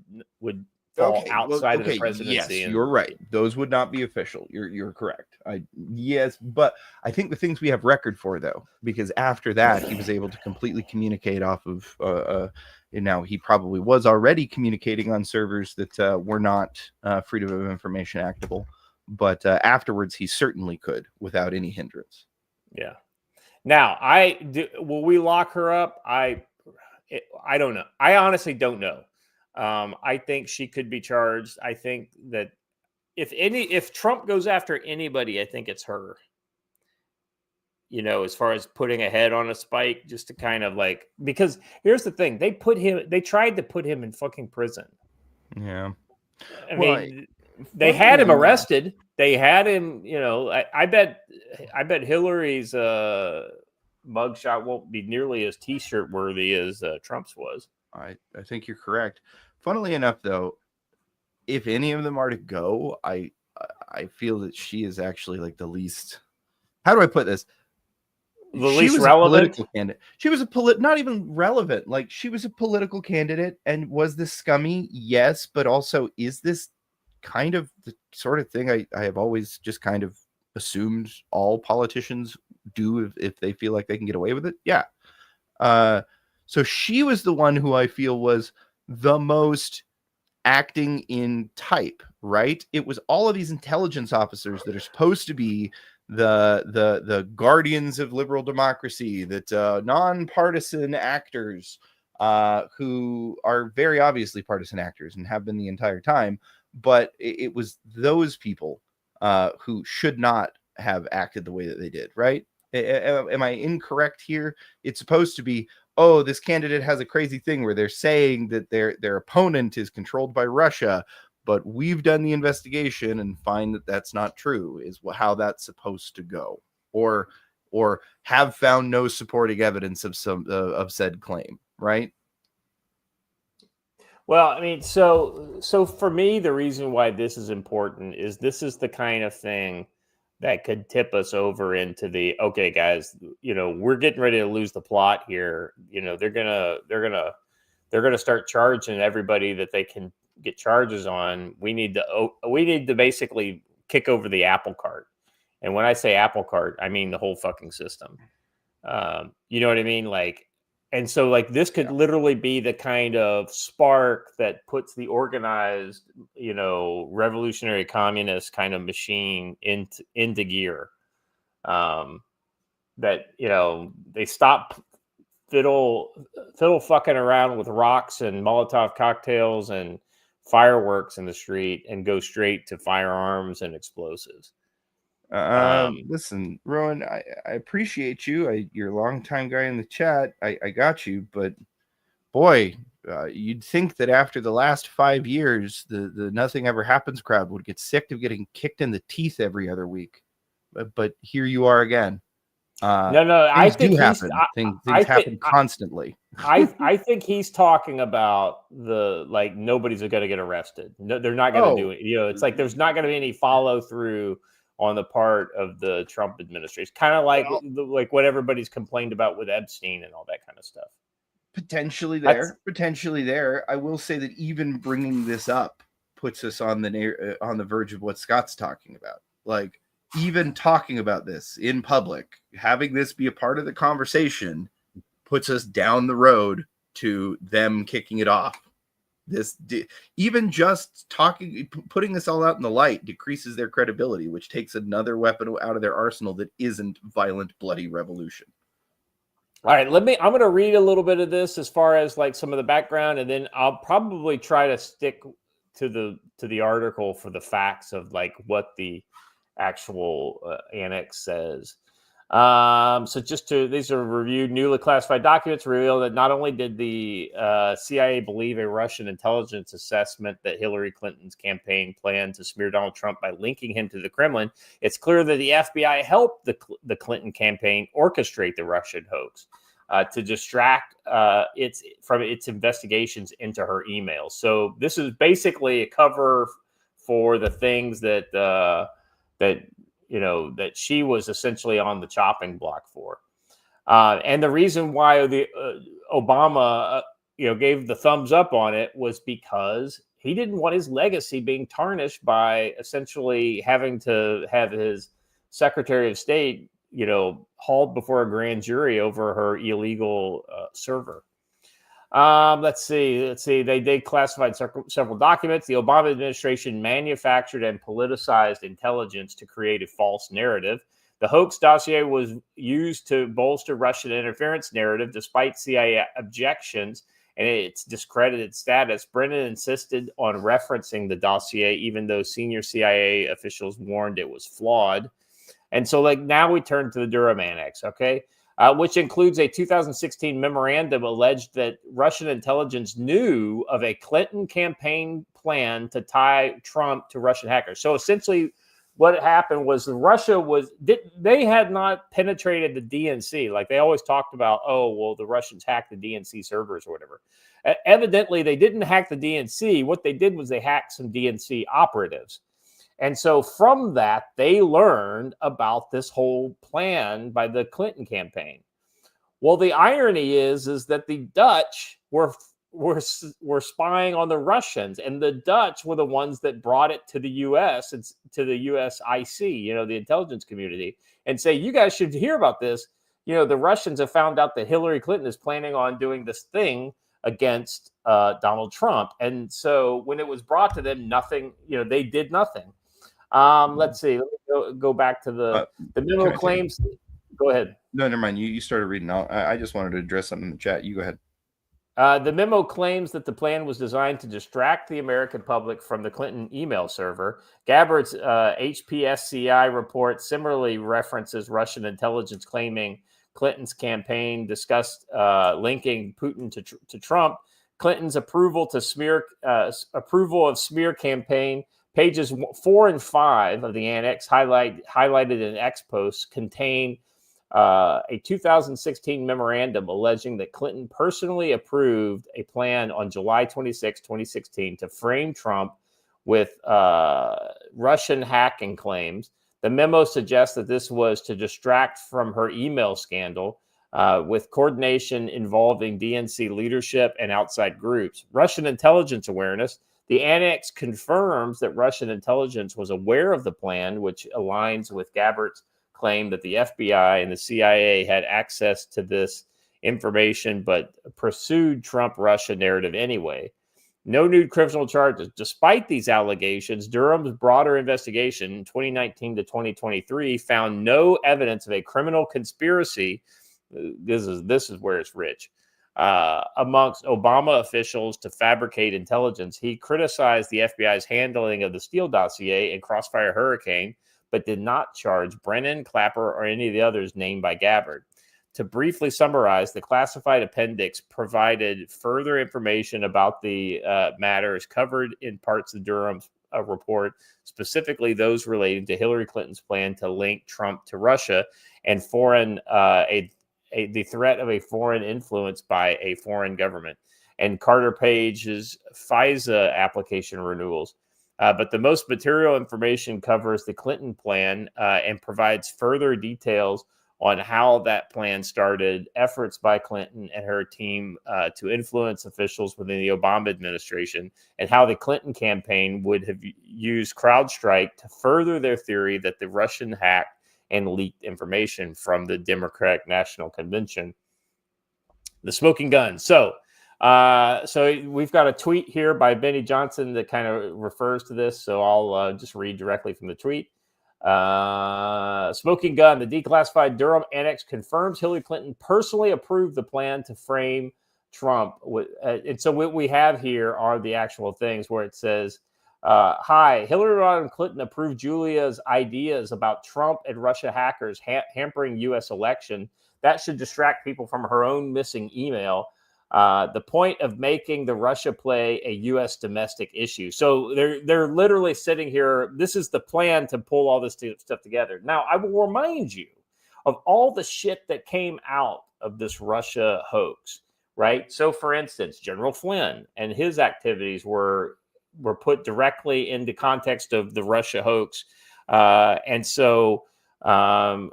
fall outside of the presidency. Yes, you're right. Those would not be official. You're correct. Yes, but I think the things we have record for, though, because after that he was able to completely communicate off of. Now he probably was already communicating on servers that were not Freedom of Information actable. But afterwards, he certainly could without any hindrance. Yeah. Now, will we lock her up? I don't know. I honestly don't know. I think she could be charged. I think that if Trump goes after anybody, I think it's her. As far as putting a head on a spike, just to kind of because here's the thing: they tried to put him in fucking prison. Yeah. I mean, they had him arrested. They had him, I bet Hillary's mugshot won't be nearly as t-shirt worthy as Trump's was. I think you're correct. Funnily enough, though, if any of them are to go, I feel that she is actually like the least. How do I put this? The least relevant candidate. She was not even relevant. Like, she was a political candidate, and was this scummy? Yes, but also, is this kind of the sort of thing I have always just kind of assumed all politicians do if they feel like they can get away with it? Yeah. So she was the one who I feel was the most acting in type, right? It was all of these intelligence officers that are supposed to be the guardians of liberal democracy, that nonpartisan actors who are very obviously partisan actors and have been the entire time. But it was those people who should not have acted the way that they did, right? Am I incorrect here? It's supposed to be, oh, this candidate has a crazy thing where they're saying that their opponent is controlled by Russia, but we've done the investigation and find that that's not true, is how that's supposed to go, or have found no supporting evidence of said claim, right? Well, I mean, so for me, the reason why this is important is this is the kind of thing that could tip us over into the, okay, guys, we're getting ready to lose the plot here. They're gonna start charging everybody that they can get charges on. We need to basically kick over the apple cart. And when I say apple cart, I mean the whole fucking system. You know what I mean? And so this could literally be the kind of spark that puts the organized, revolutionary communist kind of machine into gear. That, they stop fiddle fucking around with rocks and Molotov cocktails and fireworks in the street and go straight to firearms and explosives. Listen, Rowan, I appreciate you. You're a longtime guy in the chat. I got you, but boy, you'd think that after the last 5 years, the Nothing Ever Happens crowd would get sick of getting kicked in the teeth every other week. But here you are again. No, I think things happen constantly. I think he's talking about nobody's going to get arrested. No, they're not going to do it. It's like there's not going to be any follow through on the part of the Trump administration, kind of like what everybody's complained about with Epstein and all that kind of stuff. Potentially there. I will say that even bringing this up puts us on the verge of what Scott's talking about. Like, even talking about this in public, having this be a part of the conversation, puts us down the road to them kicking it off. Even just putting this all out in the light decreases their credibility, which takes another weapon out of their arsenal that isn't violent, bloody revolution. All right, I'm going to read a little bit of this as far as some of the background, and then I'll probably try to stick to the article for the facts of what the actual annex says. These are reviewed newly classified documents reveal that not only did the CIA believe a Russian intelligence assessment that Hillary Clinton's campaign planned to smear Donald Trump by linking him to the Kremlin, it's clear that the FBI helped the Clinton campaign orchestrate the Russian hoax to distract from its investigations into her emails. So this is basically a cover for the things that she was essentially on the chopping block for. And the reason why the Obama, gave the thumbs up on it was because he didn't want his legacy being tarnished by essentially having to have his Secretary of State, hauled before a grand jury over her illegal server. Let's see. They classified several documents. The Obama administration manufactured and politicized intelligence to create a false narrative. The hoax dossier was used to bolster Russian interference narrative despite CIA objections and its discredited status. Brennan insisted on referencing the dossier, even though senior CIA officials warned it was flawed. And so, like, now we turn to the Durham Annex, okay, which includes a 2016 memorandum alleged that Russian intelligence knew of a Clinton campaign plan to tie Trump to Russian hackers. So essentially, what happened was they had not penetrated the DNC. Like they always talked about, oh, well, the Russians hacked the DNC servers or whatever. Evidently, they didn't hack the DNC. What they did was they hacked some DNC operatives. And so from that, they learned about this whole plan by the Clinton campaign. Well, the irony is that the Dutch were spying on the Russians, and the Dutch were the ones that brought it to the U.S. and to the USIC, the intelligence community, and say, you guys should hear about this. The Russians have found out that Hillary Clinton is planning on doing this thing against Donald Trump. And so when it was brought to them, nothing, they did nothing. Let's see. Let me go back to the memo claims. Go ahead. No, never mind. You started reading out. I just wanted to address something in the chat. You go ahead. The memo claims that the plan was designed to distract the American public from the Clinton email server. Gabbard's HPSCI report similarly references Russian intelligence claiming Clinton's campaign discussed linking Putin to Trump. Clinton's approval of smear campaign. Pages 4 and 5 of the annex highlighted in X posts contain a 2016 memorandum alleging that Clinton personally approved a plan on July 26, 2016 to frame Trump with Russian hacking claims. The memo suggests that this was to distract from her email scandal with coordination involving DNC leadership and outside groups. Russian intelligence awareness. The annex confirms that Russian intelligence was aware of the plan, which aligns with Gabbard's claim that the FBI and the CIA had access to this information, but pursued Trump-Russia narrative anyway. No new criminal charges. Despite these allegations, Durham's broader investigation in 2019 to 2023 found no evidence of a criminal conspiracy. This is where it's rich. Amongst Obama officials to fabricate intelligence. He criticized the FBI's handling of the Steele dossier and Crossfire Hurricane, but did not charge Brennan, Clapper, or any of the others named by Gabbard. To briefly summarize, the classified appendix provided further information about the matters covered in parts of Durham's report, specifically those relating to Hillary Clinton's plan to link Trump to Russia and the threat of a foreign influence by a foreign government, and Carter Page's FISA application renewals. But the most material information covers the Clinton plan and provides further details on how that plan started, efforts by Clinton and her team to influence officials within the Obama administration, and how the Clinton campaign would have used CrowdStrike to further their theory that the Russian hacked and leaked information from the Democratic National Convention. The smoking gun. So we've got a tweet here by Benny Johnson that kind of refers to this. So I'll just read directly from the tweet. Smoking gun. The declassified Durham Annex confirms Hillary Clinton personally approved the plan to frame Trump. And so what we have here are the actual things where it says, hi, Hillary Clinton approved Julia's ideas about Trump and Russia hackers hampering U.S. election. That should distract people from her own missing email. The point of making the Russia play a U.S. domestic issue. So they're literally sitting here. This is the plan to pull all this stuff together. Now, I will remind you of all the shit that came out of this Russia hoax, right? So, for instance, General Flynn and his activities were put directly into context of the Russia hoax. And so I'm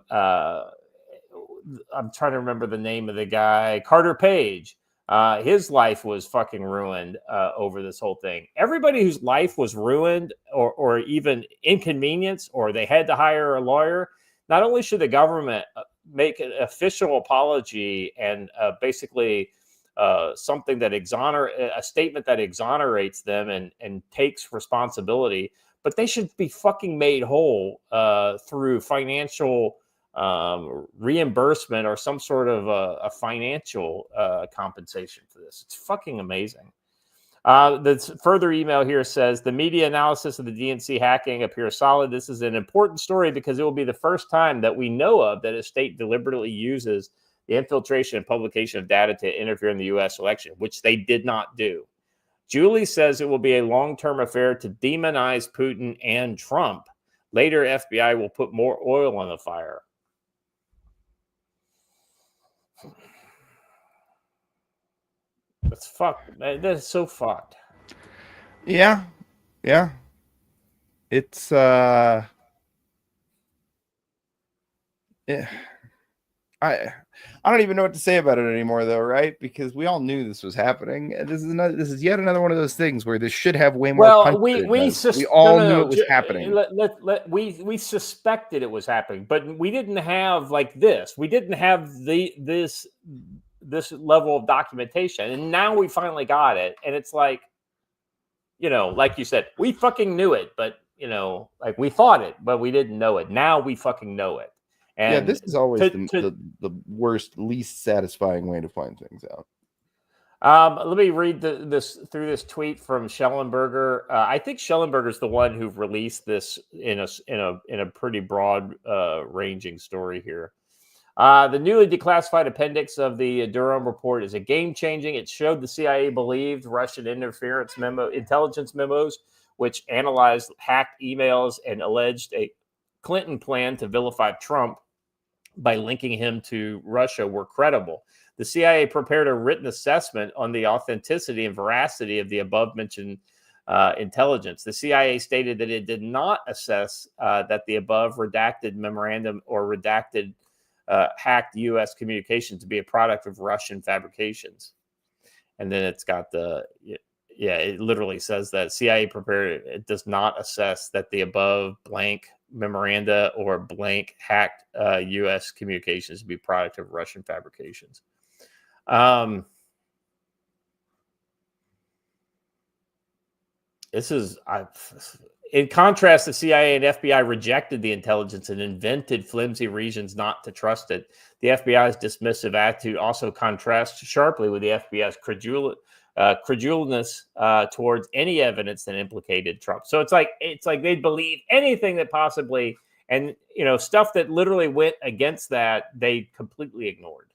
trying to remember the name of the guy, Carter Page. His life was fucking ruined over this whole thing. Everybody whose life was ruined or even inconvenienced, or they had to hire a lawyer, not only should the government make an official apology and basically something that a statement that exonerates them and takes responsibility, but they should be fucking made whole through financial reimbursement or some sort of a financial compensation for this. It's fucking amazing. The further email here says the media analysis of the DNC hacking appears solid. This is an important story because it will be the first time that we know of that a state deliberately uses the infiltration and publication of data to interfere in the U.S. election, which they did not do. Julie says it will be a long-term affair to demonize Putin and Trump. Later, FBI will put more oil on the fire. That's fucked. That's so fucked. Yeah. It's yeah. I don't even know what to say about it anymore, though, right? Because we all knew this was happening. And this is yet another one of those things where this should have way more. Well, we all knew it was happening. We suspected it was happening, but we didn't have like this. We didn't have this level of documentation, and now we finally got it. And it's like, like you said, we fucking knew it, but like we thought it, but we didn't know it. Now we fucking know it. And yeah, this is always the worst, least satisfying way to find things out. Let me read this tweet from Schellenberger. I think Schellenberger is the one who released this in a pretty broad ranging story here. The newly declassified appendix of the Durham report is a game-changing. It showed the CIA believed Russian intelligence memos, which analyzed hacked emails and alleged a Clinton plan to vilify Trump by linking him to Russia, were credible. The CIA prepared a written assessment on the authenticity and veracity of the above-mentioned intelligence. The CIA stated that it did not assess that the above redacted memorandum or redacted hacked U.S. communications to be a product of Russian fabrications. And then it's got it literally says that CIA prepared, it does not assess that the above blank memoranda or blank hacked U.S. communications to be product of Russian fabrications. In contrast, the CIA and FBI rejected the intelligence and invented flimsy reasons not to trust it. The FBI's dismissive attitude also contrasts sharply with the FBI's credulousness towards any evidence that implicated Trump. So it's like they'd believe anything that possibly, and stuff that literally went against that, they completely ignored.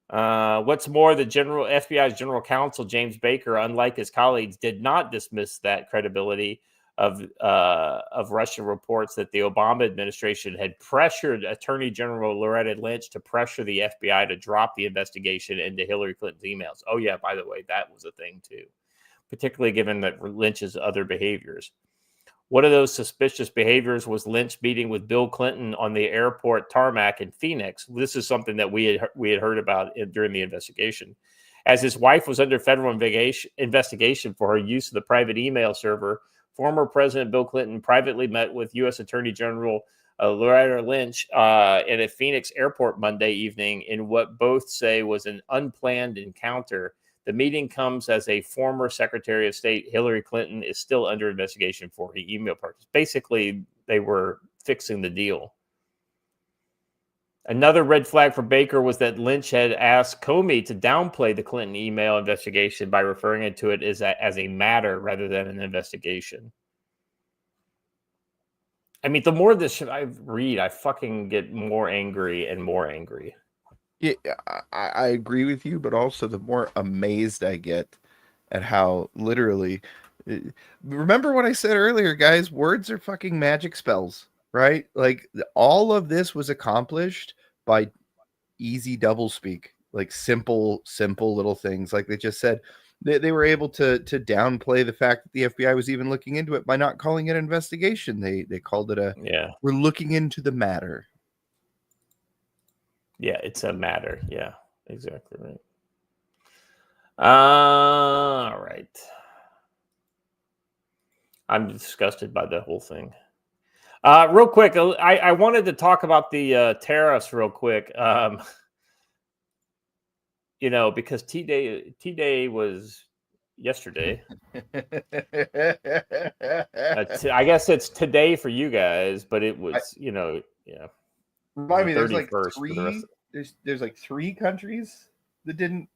What's more, the FBI's general counsel, James Baker, unlike his colleagues, did not dismiss that credibility of Russian reports that the Obama administration had pressured Attorney General Loretta Lynch to pressure the FBI to drop the investigation into Hillary Clinton's emails. Oh, yeah, by the way, that was a thing, too, particularly given that Lynch's other behaviors. One of those suspicious behaviors was Lynch meeting with Bill Clinton on the airport tarmac in Phoenix. This is something that we had heard about during the investigation. As his wife was under federal investigation for her use of the private email server, former President Bill Clinton privately met with U.S. Attorney General Loretta Lynch at a Phoenix airport Monday evening in what both say was an unplanned encounter. The meeting comes as a former Secretary of State, Hillary Clinton, is still under investigation for her email purchase. Basically, they were fixing the deal. Another red flag for Baker was that Lynch had asked Comey to downplay the Clinton email investigation by referring to it as a matter rather than an investigation. I mean, the more this I read, I fucking get more angry and more angry. Yeah, I agree with you, but also the more amazed I get at how literally. Remember what I said earlier, guys? Words are fucking magic spells, right? Like all of this was accomplished by easy doublespeak, like simple little things. Like they just said, they were able to downplay the fact that the FBI was even looking into it by not calling it an investigation. They called it we're looking into the matter. Yeah, it's a matter. Yeah, exactly right. All right. I'm disgusted by the whole thing. Real quick, I wanted to talk about the tariffs real quick. Because T-Day was yesterday. I guess it's today for you guys, but it was, yeah. Remind me, there's like 31st for the rest three. There's like 3 countries that didn't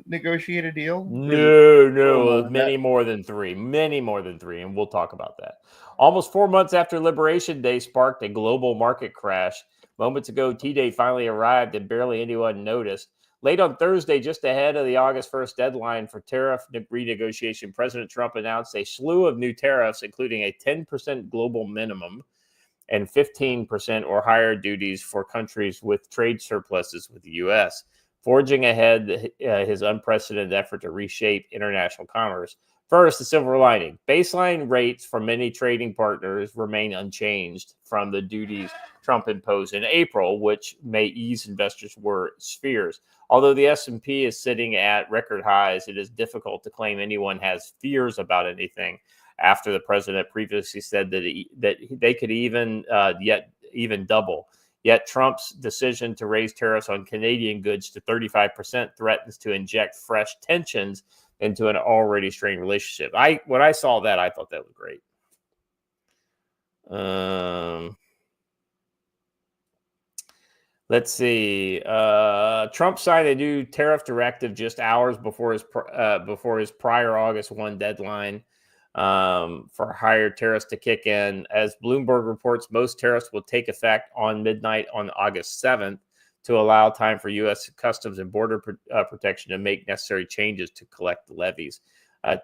negotiate a deal. No, many more than 3, and we'll talk about that. Almost 4 months after Liberation Day sparked a global market crash. Moments ago, T-Day finally arrived and barely anyone noticed. Late on Thursday, just ahead of the August 1st deadline for tariff renegotiation, President Trump announced a slew of new tariffs, including a 10% global minimum and 15% or higher duties for countries with trade surpluses with the U.S., forging ahead his unprecedented effort to reshape international commerce. First, the silver lining. Baseline rates for many trading partners remain unchanged from the duties Trump imposed in April, which may ease investors' fears. Although the S&P is sitting at record highs, it is difficult to claim anyone has fears about anything after the president previously said that they could even double. Yet Trump's decision to raise tariffs on Canadian goods to 35% threatens to inject fresh tensions into an already strained relationship. When I saw that, I thought that was great. Let's see. Trump signed a new tariff directive just hours before his prior August 1 deadline for higher tariffs to kick in. As Bloomberg reports, most tariffs will take effect on midnight on August 7th to allow time for U.S. Customs and Border Protection to make necessary changes to collect the levies.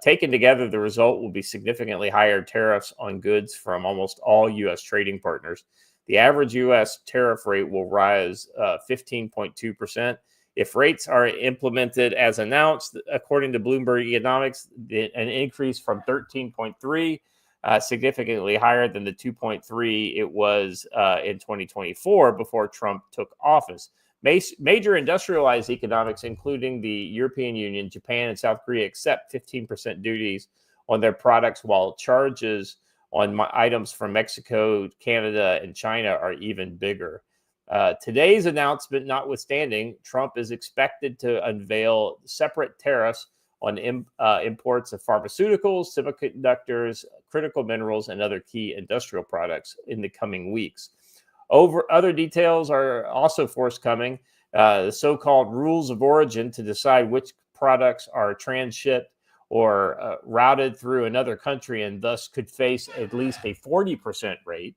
Taken together, the result will be significantly higher tariffs on goods from almost all U.S. trading partners. The average U.S. tariff rate will rise 15.2%. If rates are implemented as announced, according to Bloomberg Economics, an increase from 13.3, significantly higher than the 2.3 it was in 2024 before Trump took office. Major industrialized economics, including the European Union, Japan, and South Korea, accept 15% duties on their products, while charges on items from Mexico, Canada, and China are even bigger. Today's announcement notwithstanding, Trump is expected to unveil separate tariffs on imports of pharmaceuticals, semiconductors, critical minerals, and other key industrial products in the coming weeks. Other details are also forthcoming. The so-called rules of origin to decide which products are transshipped or routed through another country and thus could face at least a 40% rate.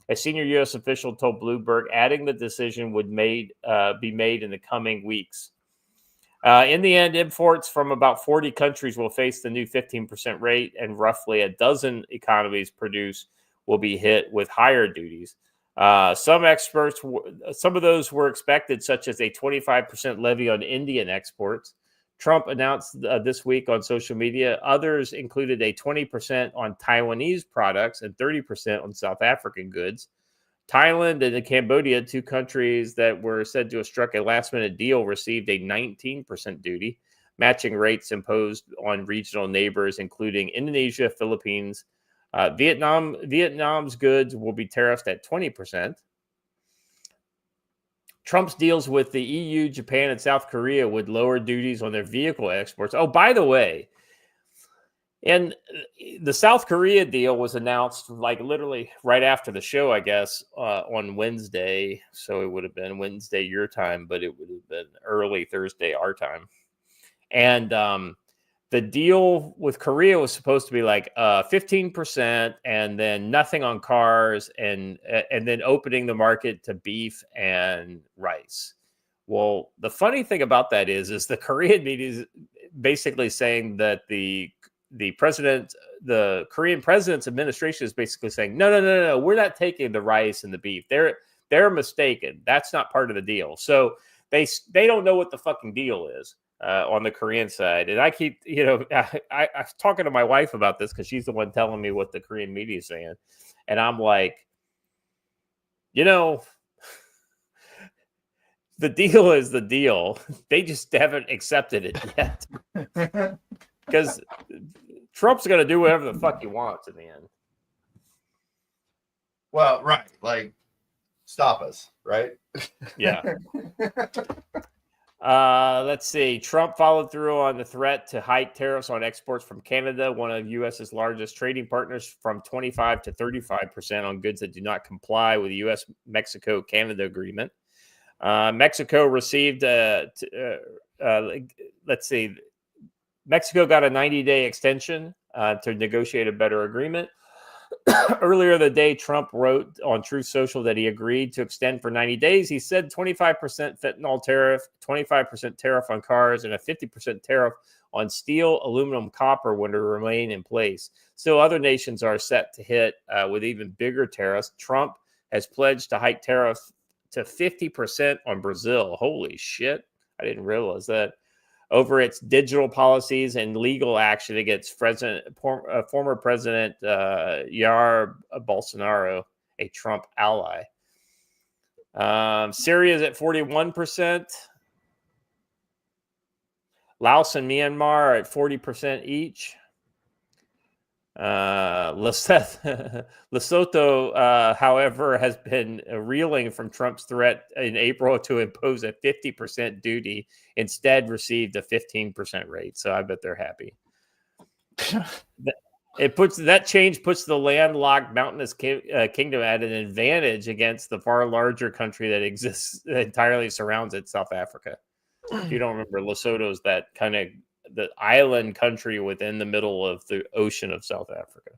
A senior U.S. official told Bloomberg, adding the decision would be made in the coming weeks. In the end, imports from about 40 countries will face the new 15% rate, and roughly a dozen economies will be hit with higher duties. Some of those were expected, such as a 25% levy on Indian exports. Trump announced this week on social media. Others included a 20% on Taiwanese products and 30% on South African goods. Thailand and Cambodia, 2 countries that were said to have struck a last-minute deal, received a 19% duty, matching rates imposed on regional neighbors, including Indonesia, Philippines. Vietnam's goods will be tariffed at 20%. Trump's deals with the EU, Japan, and South Korea would lower duties on their vehicle exports. Oh, by the way, and the South Korea deal was announced like literally right after the show, I guess, on Wednesday. So it would have been Wednesday your time, but it would have been early Thursday our time. And the deal with Korea was supposed to be like 15% and then nothing on cars and then opening the market to beef and rice. Well, the funny thing about that is the Korean media is basically saying that the Korean president's administration is basically saying, no, we're not taking the rice and the beef. They're mistaken. That's not part of the deal. So they don't know what the fucking deal is. On the Korean side. And I keep, I'm talking to my wife about this because she's the one telling me what the Korean media is saying. And I'm like, the deal is the deal. They just haven't accepted it yet. Because Trump's going to do whatever the fuck he wants in the end. Well, right. Like, stop us, right? Yeah. Let's see. Trump followed through on the threat to hike tariffs on exports from Canada, one of U.S.'s largest trading partners, from 25 to 35% on goods that do not comply with the U.S.-Mexico-Canada agreement. Mexico received, let's see, Mexico got a 90-day extension to negotiate a better agreement. Earlier the day, Trump wrote on Truth Social that he agreed to extend for 90 days. He said 25% fentanyl tariff, 25% tariff on cars, and a 50% tariff on steel, aluminum, copper would remain in place. Still, other nations are set to hit with even bigger tariffs. Trump has pledged to hike tariffs to 50% on Brazil. Holy shit. I didn't realize that. Over its digital policies and legal action against former President Jair Bolsonaro, a Trump ally. Syria is at 41%. Laos and Myanmar are at 40% each. Lesotho, however, has been reeling from Trump's threat in April to impose a 50% duty. Instead, received a 15% rate. So I bet they're happy. That change puts the landlocked mountainous kingdom at an advantage against the far larger country that exists entirely surrounds it, South Africa. If you don't remember, Lesotho is that kind of the island country within the middle of the ocean of South Africa.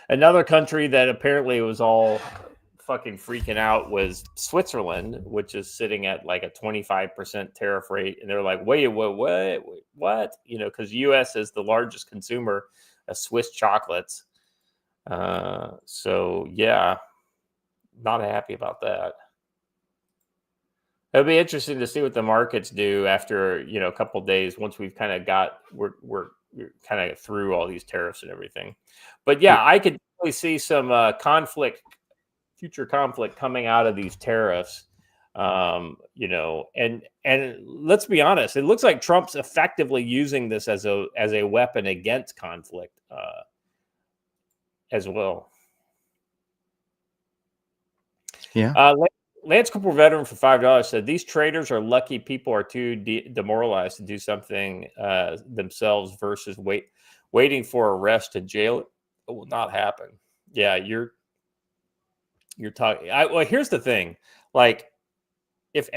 Another country that apparently was all fucking freaking out was Switzerland, which is sitting at like a 25% tariff rate. And they're like, wait, what? You know, because U.S. is the largest consumer of Swiss chocolates. So, yeah, not happy about that. It'll be interesting to see what the markets do after, you know, a couple of days once we've kind of we're kind of through all these tariffs and everything. But yeah, I could really see some future conflict coming out of these tariffs. You know, and let's be honest, it looks like Trump's effectively using this as a weapon against conflict as well. Yeah. Lance Cooper veteran for $5 said these traders are lucky people are too demoralized to do something themselves versus waiting for arrest and jail. It will not happen. Yeah, you're talking. Well, here's the thing. Like, if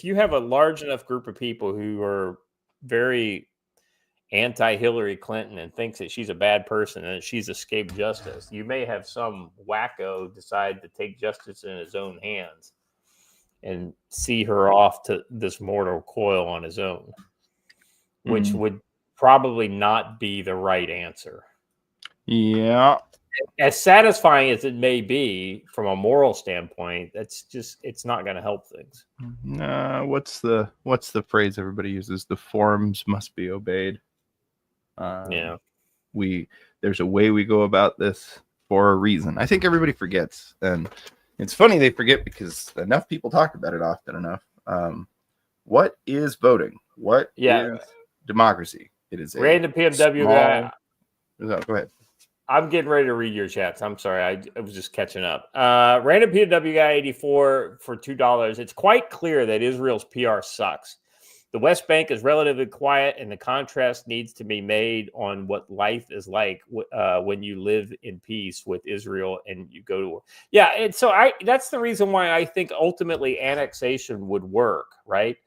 you have a large enough group of people who are very anti-Hillary Clinton and thinks that she's a bad person and she's escaped justice, you may have some wacko decide to take justice in his own hands and see her off to this mortal coil on his own, which would probably not be the right answer. Yeah. As satisfying as it may be from a moral standpoint, it's not going to help things. What's the phrase everybody uses? The forms must be obeyed. Yeah. There's a way we go about this for a reason. I think everybody forgets, and it's funny they forget because enough people talk about it often enough. What is voting? What is democracy? It is random PMW guy. Go ahead. I'm getting ready to read your chats. I'm sorry. I was just catching up. Random PMW guy 84 for $2. It's quite clear that Israel's PR sucks. The West Bank is relatively quiet, and the contrast needs to be made on what life is like when you live in peace with Israel and you go to war. Yeah, and so that's the reason why I think ultimately annexation would work, right?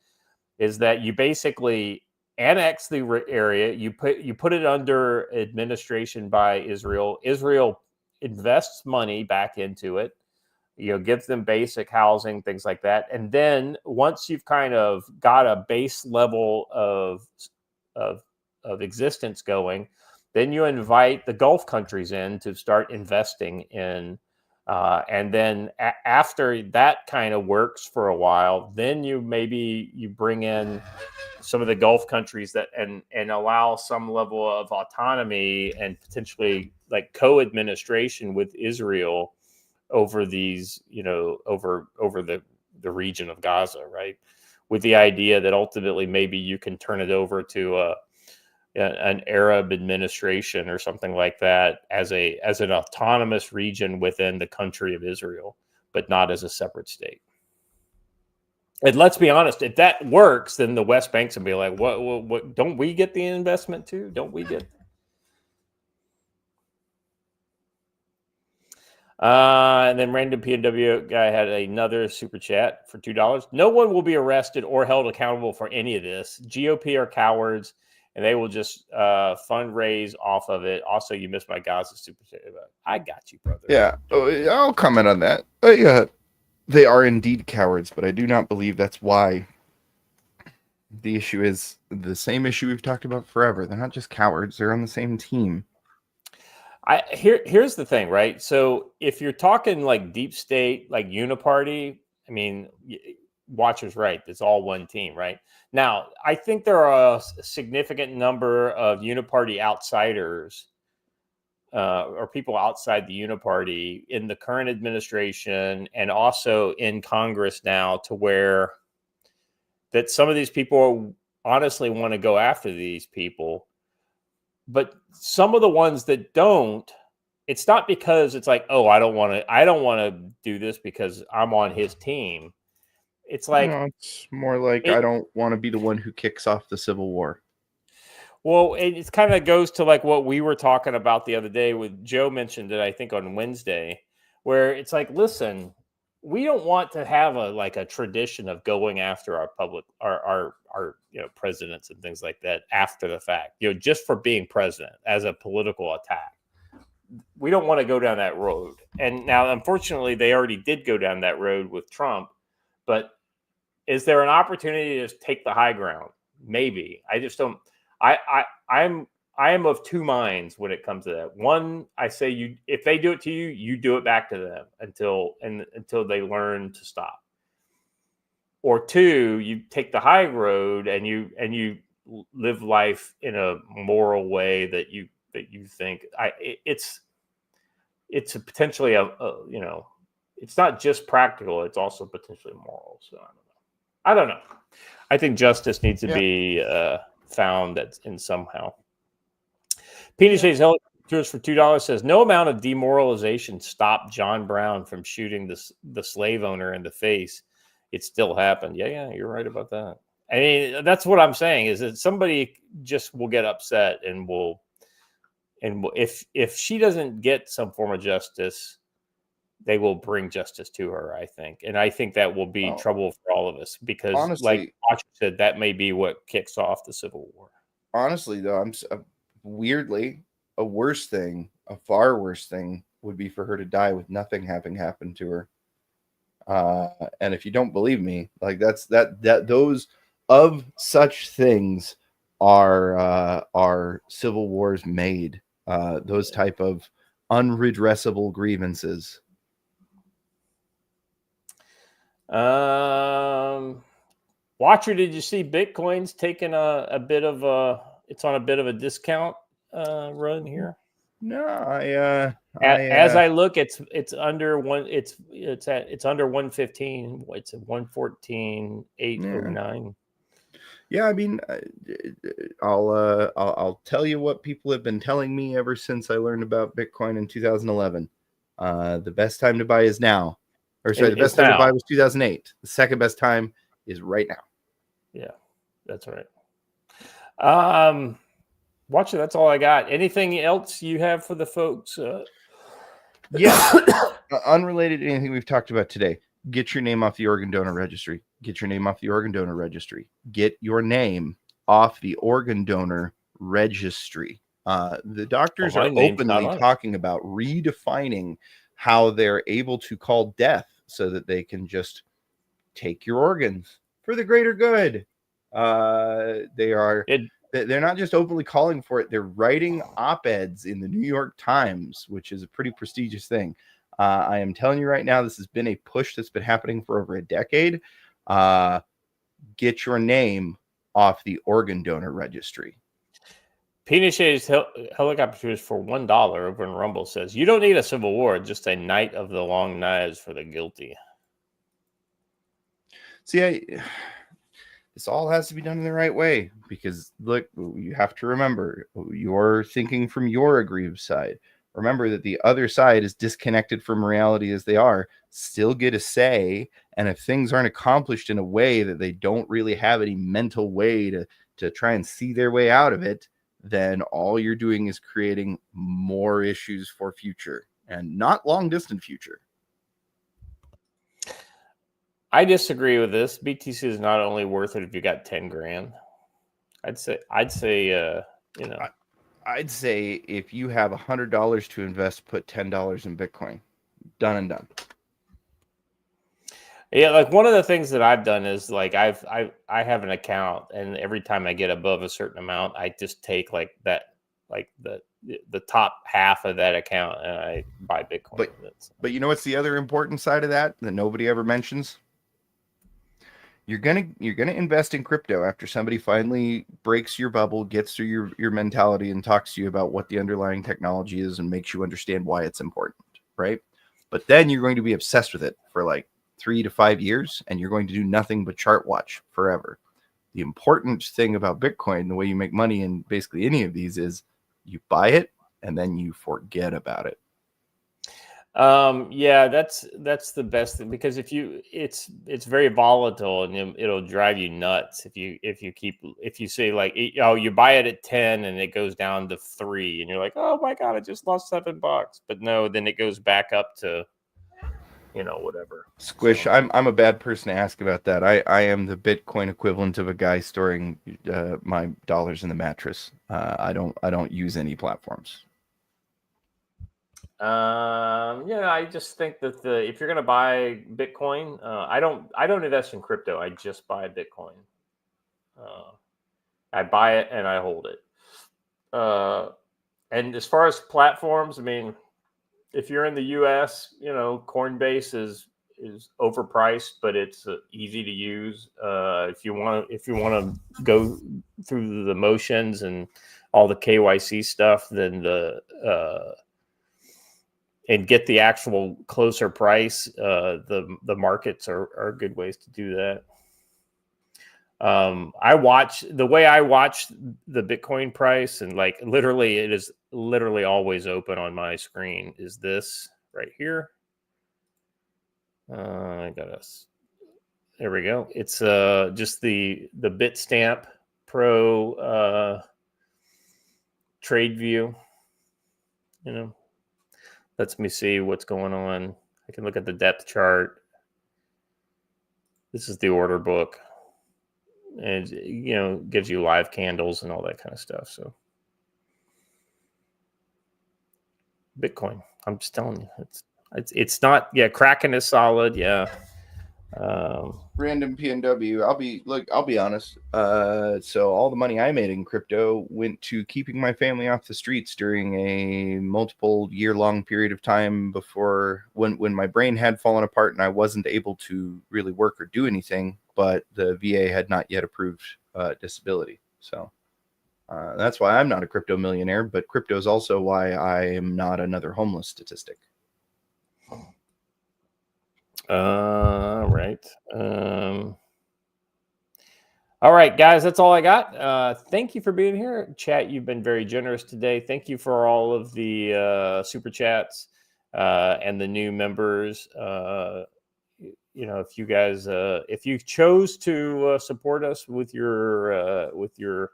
Is that you basically annex the area, you put it under administration by Israel. Israel invests money back into it. You know, give them basic housing, things like that. And then once you've kind of got a base level of existence going, then you invite the Gulf countries in to start investing in. And then after that kind of works for a while, then you bring in some of the Gulf countries that and allow some level of autonomy and potentially like co-administration with Israel over these, you know, over the region of Gaza, right? With the idea that ultimately maybe you can turn it over to an Arab administration or something like that as an autonomous region within the country of Israel. but not as a separate state. And let's be honest, if that works, then the West Bank's will be like, what? Don't we get the investment too? Don't we get? And then random PNW guy had another super chat for $2. No one will be arrested or held accountable for any of this. GOP are cowards, and they will just fundraise off of it. Also, you missed my Gaza super chat. I got you, brother. Yeah, I'll comment on that. Yeah, they are indeed cowards, but I do not believe that's why. The issue is the same issue we've talked about forever. They're not just cowards; they're on the same team. Here's the thing, right? So if you're talking like deep state, like uniparty, I mean, Watcher's right. It's all one team, right? Now, I think there are a significant number of uniparty outsiders or people outside the uniparty in the current administration and also in Congress now, to where that some of these people honestly want to go after these people. But some of the ones that don't, it's not because it's like, oh, I don't want to do this because I'm on his team. It's like, no, it's more like I don't want to be the one who kicks off the Civil War. Well, it kind of goes to like what we were talking about the other day with Joe mentioned it, I think on Wednesday, where it's like, listen, we don't want to have a tradition of going after our presidents and things like that after the fact, just for being president as a political attack. We don't want to go down that road. And now, unfortunately, they already did go down that road with Trump. But is there an opportunity to just take the high ground? Maybe. I just don't. I am of two minds when it comes to that. One, I say if they do it to you, you do it back to them until they learn to stop. Or two, you take the high road and you live life in a moral way that you think it's a potentially it's not just practical, it's also potentially moral. So I don't know. I think justice needs to be found that's in somehow. Penis Shades Helicopters for $2 says no amount of demoralization stopped John Brown from shooting the slave owner in the face. It still happened. Yeah, you're right about that. I mean, that's what I'm saying, is that somebody just will get upset and if she doesn't get some form of justice, they will bring justice to her, I think. And I think that will be trouble for all of us because, honestly, like Watcher said, that may be what kicks off the Civil War. Honestly, though, weirdly, a far worse thing would be for her to die with nothing having happened to her. And if you don't believe me, like those of such things are civil wars made. Those type of unredressable grievances. Watcher, did you see Bitcoin's taking a bit of it's on a bit of a discount run here? No, as I look, it's under one. It's under 115. It's at 114,809. Yeah, I mean, I'll tell you what people have been telling me ever since I learned about Bitcoin in 2011. The best time to buy is now. Or sorry, the best time to buy was 2008. The second best time is right now. Yeah, that's right. Watcher, that's all I got. Anything else you have for the folks? Unrelated to anything we've talked about today. Get your name off the organ donor registry. Get your name off the organ donor registry. Get your name off the organ donor registry. The doctors are openly talking about redefining how they're able to call death so that they can just take your organs for the greater good. They're not just openly calling for it. They're writing op-eds in the New York Times, which is a pretty prestigious thing. I am telling you right now, this has been a push that's been happening for over a decade. Get your name off the organ donor registry. Penis Shades Helicopters for $1 over in Rumble says, you don't need a civil war, just a night of the long knives for the guilty. See, this all has to be done in the right way because, look, you have to remember, you're thinking from your aggrieved side. remember that the other side is disconnected from reality as they are, still get a say. And if things aren't accomplished in a way that they don't really have any mental way to try and see their way out of it, then all you're doing is creating more issues for future, and not long distant future. I disagree with this. BTC is not only worth it if you got 10 grand. I'd say, I'd say if you have $100 to invest, put $10 in Bitcoin. Done and done. Yeah, like one of the things that I've done is like I have an account, and every time I get above a certain amount, I just take like the top half of that account and I buy Bitcoin with it. But you know what's the other important side of that nobody ever mentions? You're gonna invest in crypto after somebody finally breaks your bubble, gets through your mentality, and talks to you about what the underlying technology is and makes you understand why it's important, right? But then you're going to be obsessed with it for like 3 to 5 years, and you're going to do nothing but chart watch forever. The important thing about Bitcoin, the way you make money in basically any of these, is you buy it and then you forget about it. Yeah, that's the best thing, because it's very volatile, and it'll drive you nuts if you say like, oh, you buy it at 10 and it goes down to 3 and you're like, oh my God, I just lost $7. But no, then it goes back up to, whatever. Squish, So, I'm a bad person to ask about that. I am the Bitcoin equivalent of a guy storing my dollars in the mattress. I don't use any platforms. I just think that if you're gonna buy Bitcoin, I don't invest in crypto. I just buy Bitcoin. I buy it and I hold it. And as far as platforms, I mean, if you're in the U.S., Coinbase is overpriced, but it's easy to use. If you want to go through the motions and all the KYC stuff, then and get the actual closer price, the markets are good ways to do that. I watch the Bitcoin price, and like literally it is literally always open on my screen, is this right here. I got us. There we go. It's just the Bitstamp Pro trade view. Lets me see what's going on. I can look at the depth chart. This is the order book. And gives you live candles and all that kind of stuff. So Bitcoin, I'm just telling you, it's not. Yeah, Kraken is solid. Yeah. Random PNW. I'll be honest. So all the money I made in crypto went to keeping my family off the streets during a multiple year-long period of time before when my brain had fallen apart and I wasn't able to really work or do anything, but the VA had not yet approved disability. So that's why I'm not a crypto millionaire, but crypto is also why I am not another homeless statistic. Right. All right, guys, that's all I got. Thank you for being here. Chat, you've been very generous today. Thank you for all of the super chats and the new members. If you guys, if you chose to support us with your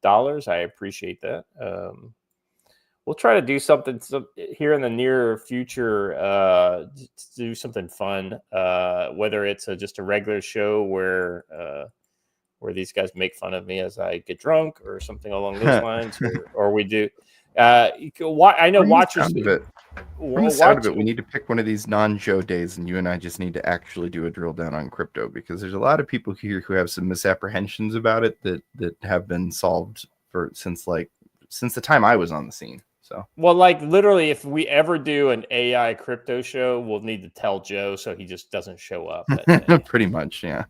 dollars, I appreciate that. We'll try to do something here in the near future to do something fun, whether it's just a regular show where these guys make fun of me as I get drunk or something along those lines, or we do. I know watchers. From the sound of it, we need to pick one of these non-show days, and you and I just need to actually do a drill down on crypto, because there's a lot of people here who have some misapprehensions about it that have been solved since the time I was on the scene. So, well, like literally, if we ever do an AI crypto show, we'll need to tell Joe so he just doesn't show up that day. Pretty much, yeah.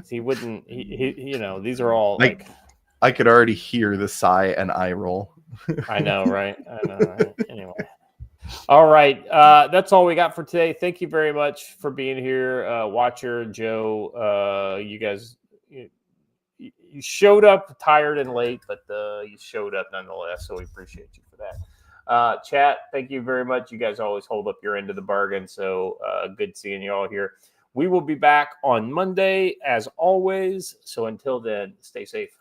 He wouldn't. He these are all like. I could already hear the sigh and eye roll. I know, right? Right? Anyway, all right. That's all we got for today. Thank you very much for being here, Watcher, Joe. You guys. You showed up tired and late, but you showed up nonetheless, so we appreciate you for that. Chat, thank you very much. You guys always hold up your end of the bargain. So good seeing you all here. We will be back on Monday as always. So until then, stay safe.